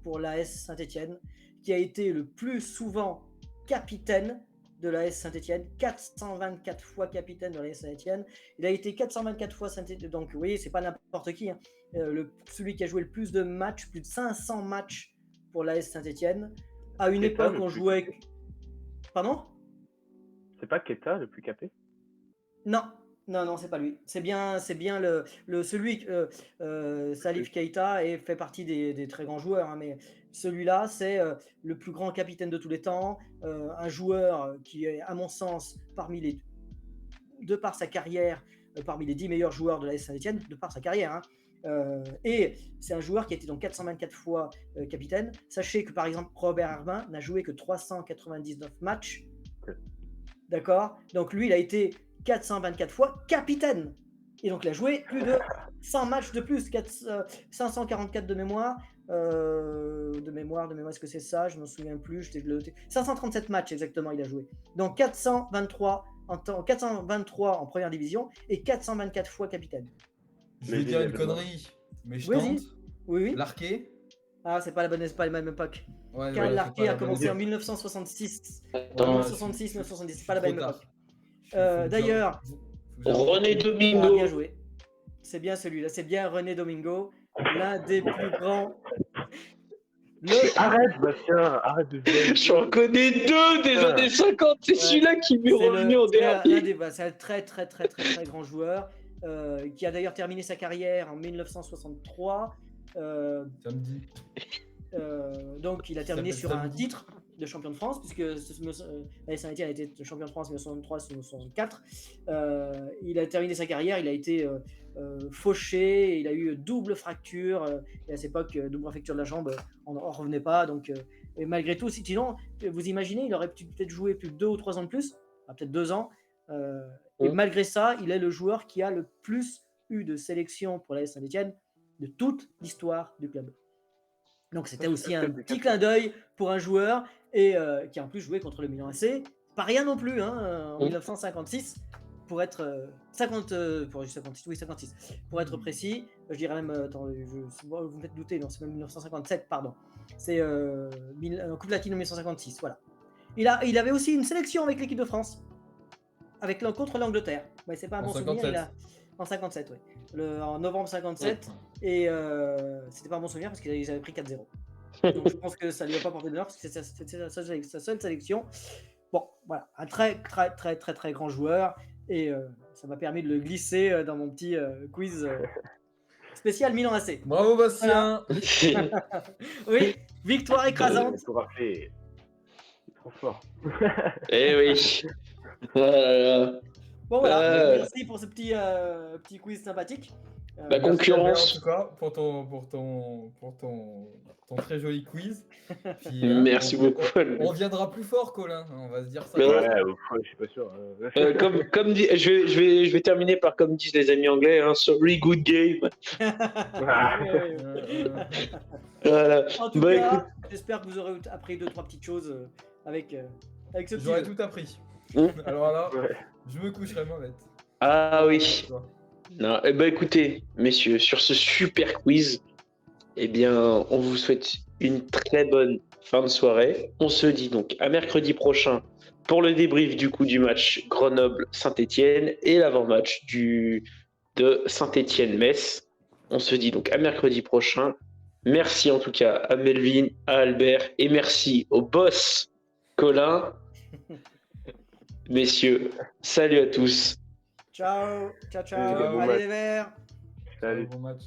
Speaker 8: pour l'AS Saint-Étienne, qui a été le plus souvent capitaine de l'AS Saint-Étienne, 424 fois capitaine de l'AS Saint-Étienne. Il a été 424 fois Saint-Étienne, donc vous voyez, c'est pas n'importe qui. Hein. Celui qui a joué le plus de matchs, plus de 500 matchs pour l'AS Saint-Étienne. À une époque, on jouait. Pardon ?
Speaker 4: C'est pas Keita le plus capé ?
Speaker 8: Non, c'est pas lui. C'est bien celui Salif Keita et fait partie des très grands joueurs, hein, mais celui-là, c'est le plus grand capitaine de tous les temps, un joueur qui est, à mon sens, de par sa carrière, parmi les 10 meilleurs joueurs de l'AS Saint-Étienne, de par sa carrière. Hein. Et c'est un joueur qui a été donc 424 fois capitaine. Sachez que par exemple Robert Herbin n'a joué que 399 matchs. D'accord ? Donc lui, il a été 424 fois capitaine. Et donc il a joué plus de 100 matchs de plus, 544 de mémoire. De mémoire, est-ce que c'est ça ? Je ne me souviens plus. 537 matchs exactement, il a joué. Donc 423 en première division et 424 fois capitaine.
Speaker 2: Je vais dire une connerie, mais je tente.
Speaker 8: Oui.
Speaker 2: Larquet.
Speaker 8: Ah, c'est pas la même époque.
Speaker 2: Ouais,
Speaker 8: Karl Larquet a commencé en 1966. 1970, c'est pas la même époque. D'ailleurs,
Speaker 1: René Domingo.
Speaker 8: Bien joué. C'est bien celui-là, c'est bien René Domingo, l'un des plus grands.
Speaker 4: Arrête, Bastien, arrête de dire.
Speaker 1: J'en connais deux des années 50, c'est celui-là qui m'est revenu en dernier.
Speaker 8: C'est un très grand joueur qui a d'ailleurs terminé sa carrière en 1963.
Speaker 2: Samedi.
Speaker 8: Donc il a terminé sur un titre de champion de France, puisque l'AS Saint-Étienne a été champion de France en 1963 et 1964. Il a terminé sa carrière, il a été fauché, il a eu double fracture, et à cette époque, double fracture de la jambe, on n'en revenait pas. Donc, et malgré tout, sinon, vous imaginez, il aurait peut-être joué plus de 2 ou 3 ans de plus, peut-être 2 ans. Et malgré ça, il est le joueur qui a le plus eu de sélections pour l'AS Saint-Étienne de toute l'histoire du club. Donc c'était aussi un petit clin d'œil pour un joueur et qui a en plus joué contre le Milan AC. Pas rien non plus, hein, en 1956, pour être 56, pour être précis. Je dirais même, attends, vous me faites douter, non, c'est même 1957, pardon. C'est Coupe latine en 1956, voilà. Il avait aussi une sélection avec l'équipe de France, contre l'Angleterre. Mais c'est pas un bon souvenir. En 57, oui. En novembre 57. Et c'était pas un bon souvenir parce qu'ils avaient pris 4-0. Donc je pense que ça lui a pas porté d'honneur parce que c'était sa seule sélection. Bon, voilà. Un très grand joueur. Et ça m'a permis de le glisser dans mon petit quiz spécial Milan AC.
Speaker 2: Bravo Bastien.
Speaker 8: Voilà. Oui, victoire écrasante.
Speaker 4: Trop fort.
Speaker 1: Eh oui.
Speaker 8: Bon voilà, merci pour ce petit quiz sympathique.
Speaker 1: La concurrence.
Speaker 2: En tout cas, pour ton très joli quiz. Puis,
Speaker 1: merci beaucoup.
Speaker 2: On reviendra plus fort, Colin. On va se dire ça.
Speaker 4: Ouais, je suis pas sûr.
Speaker 1: Comme dit, je vais terminer par comme disent les amis anglais, hein, sorry, good game.
Speaker 8: Voilà. En tout cas, j'espère que vous aurez appris 2-3 petites choses avec ce petit.
Speaker 2: J'aurais tout appris. Alors là, je me coucherai moins bête.
Speaker 1: Ah oui. Non, écoutez, messieurs, sur ce super quiz, on vous souhaite une très bonne fin de soirée. On se dit donc à mercredi prochain pour le débrief du coup du match Grenoble-Saint-Etienne et l'avant-match de Saint-Etienne-Metz. On se dit donc à mercredi prochain. Merci en tout cas à Melvin, à Albert et merci au boss Colin. Messieurs, salut à tous.
Speaker 8: Ciao, ciao, ciao.
Speaker 4: Allez, bon
Speaker 8: Allez
Speaker 4: match.
Speaker 8: les Verts.
Speaker 4: Salut.
Speaker 2: Bon match.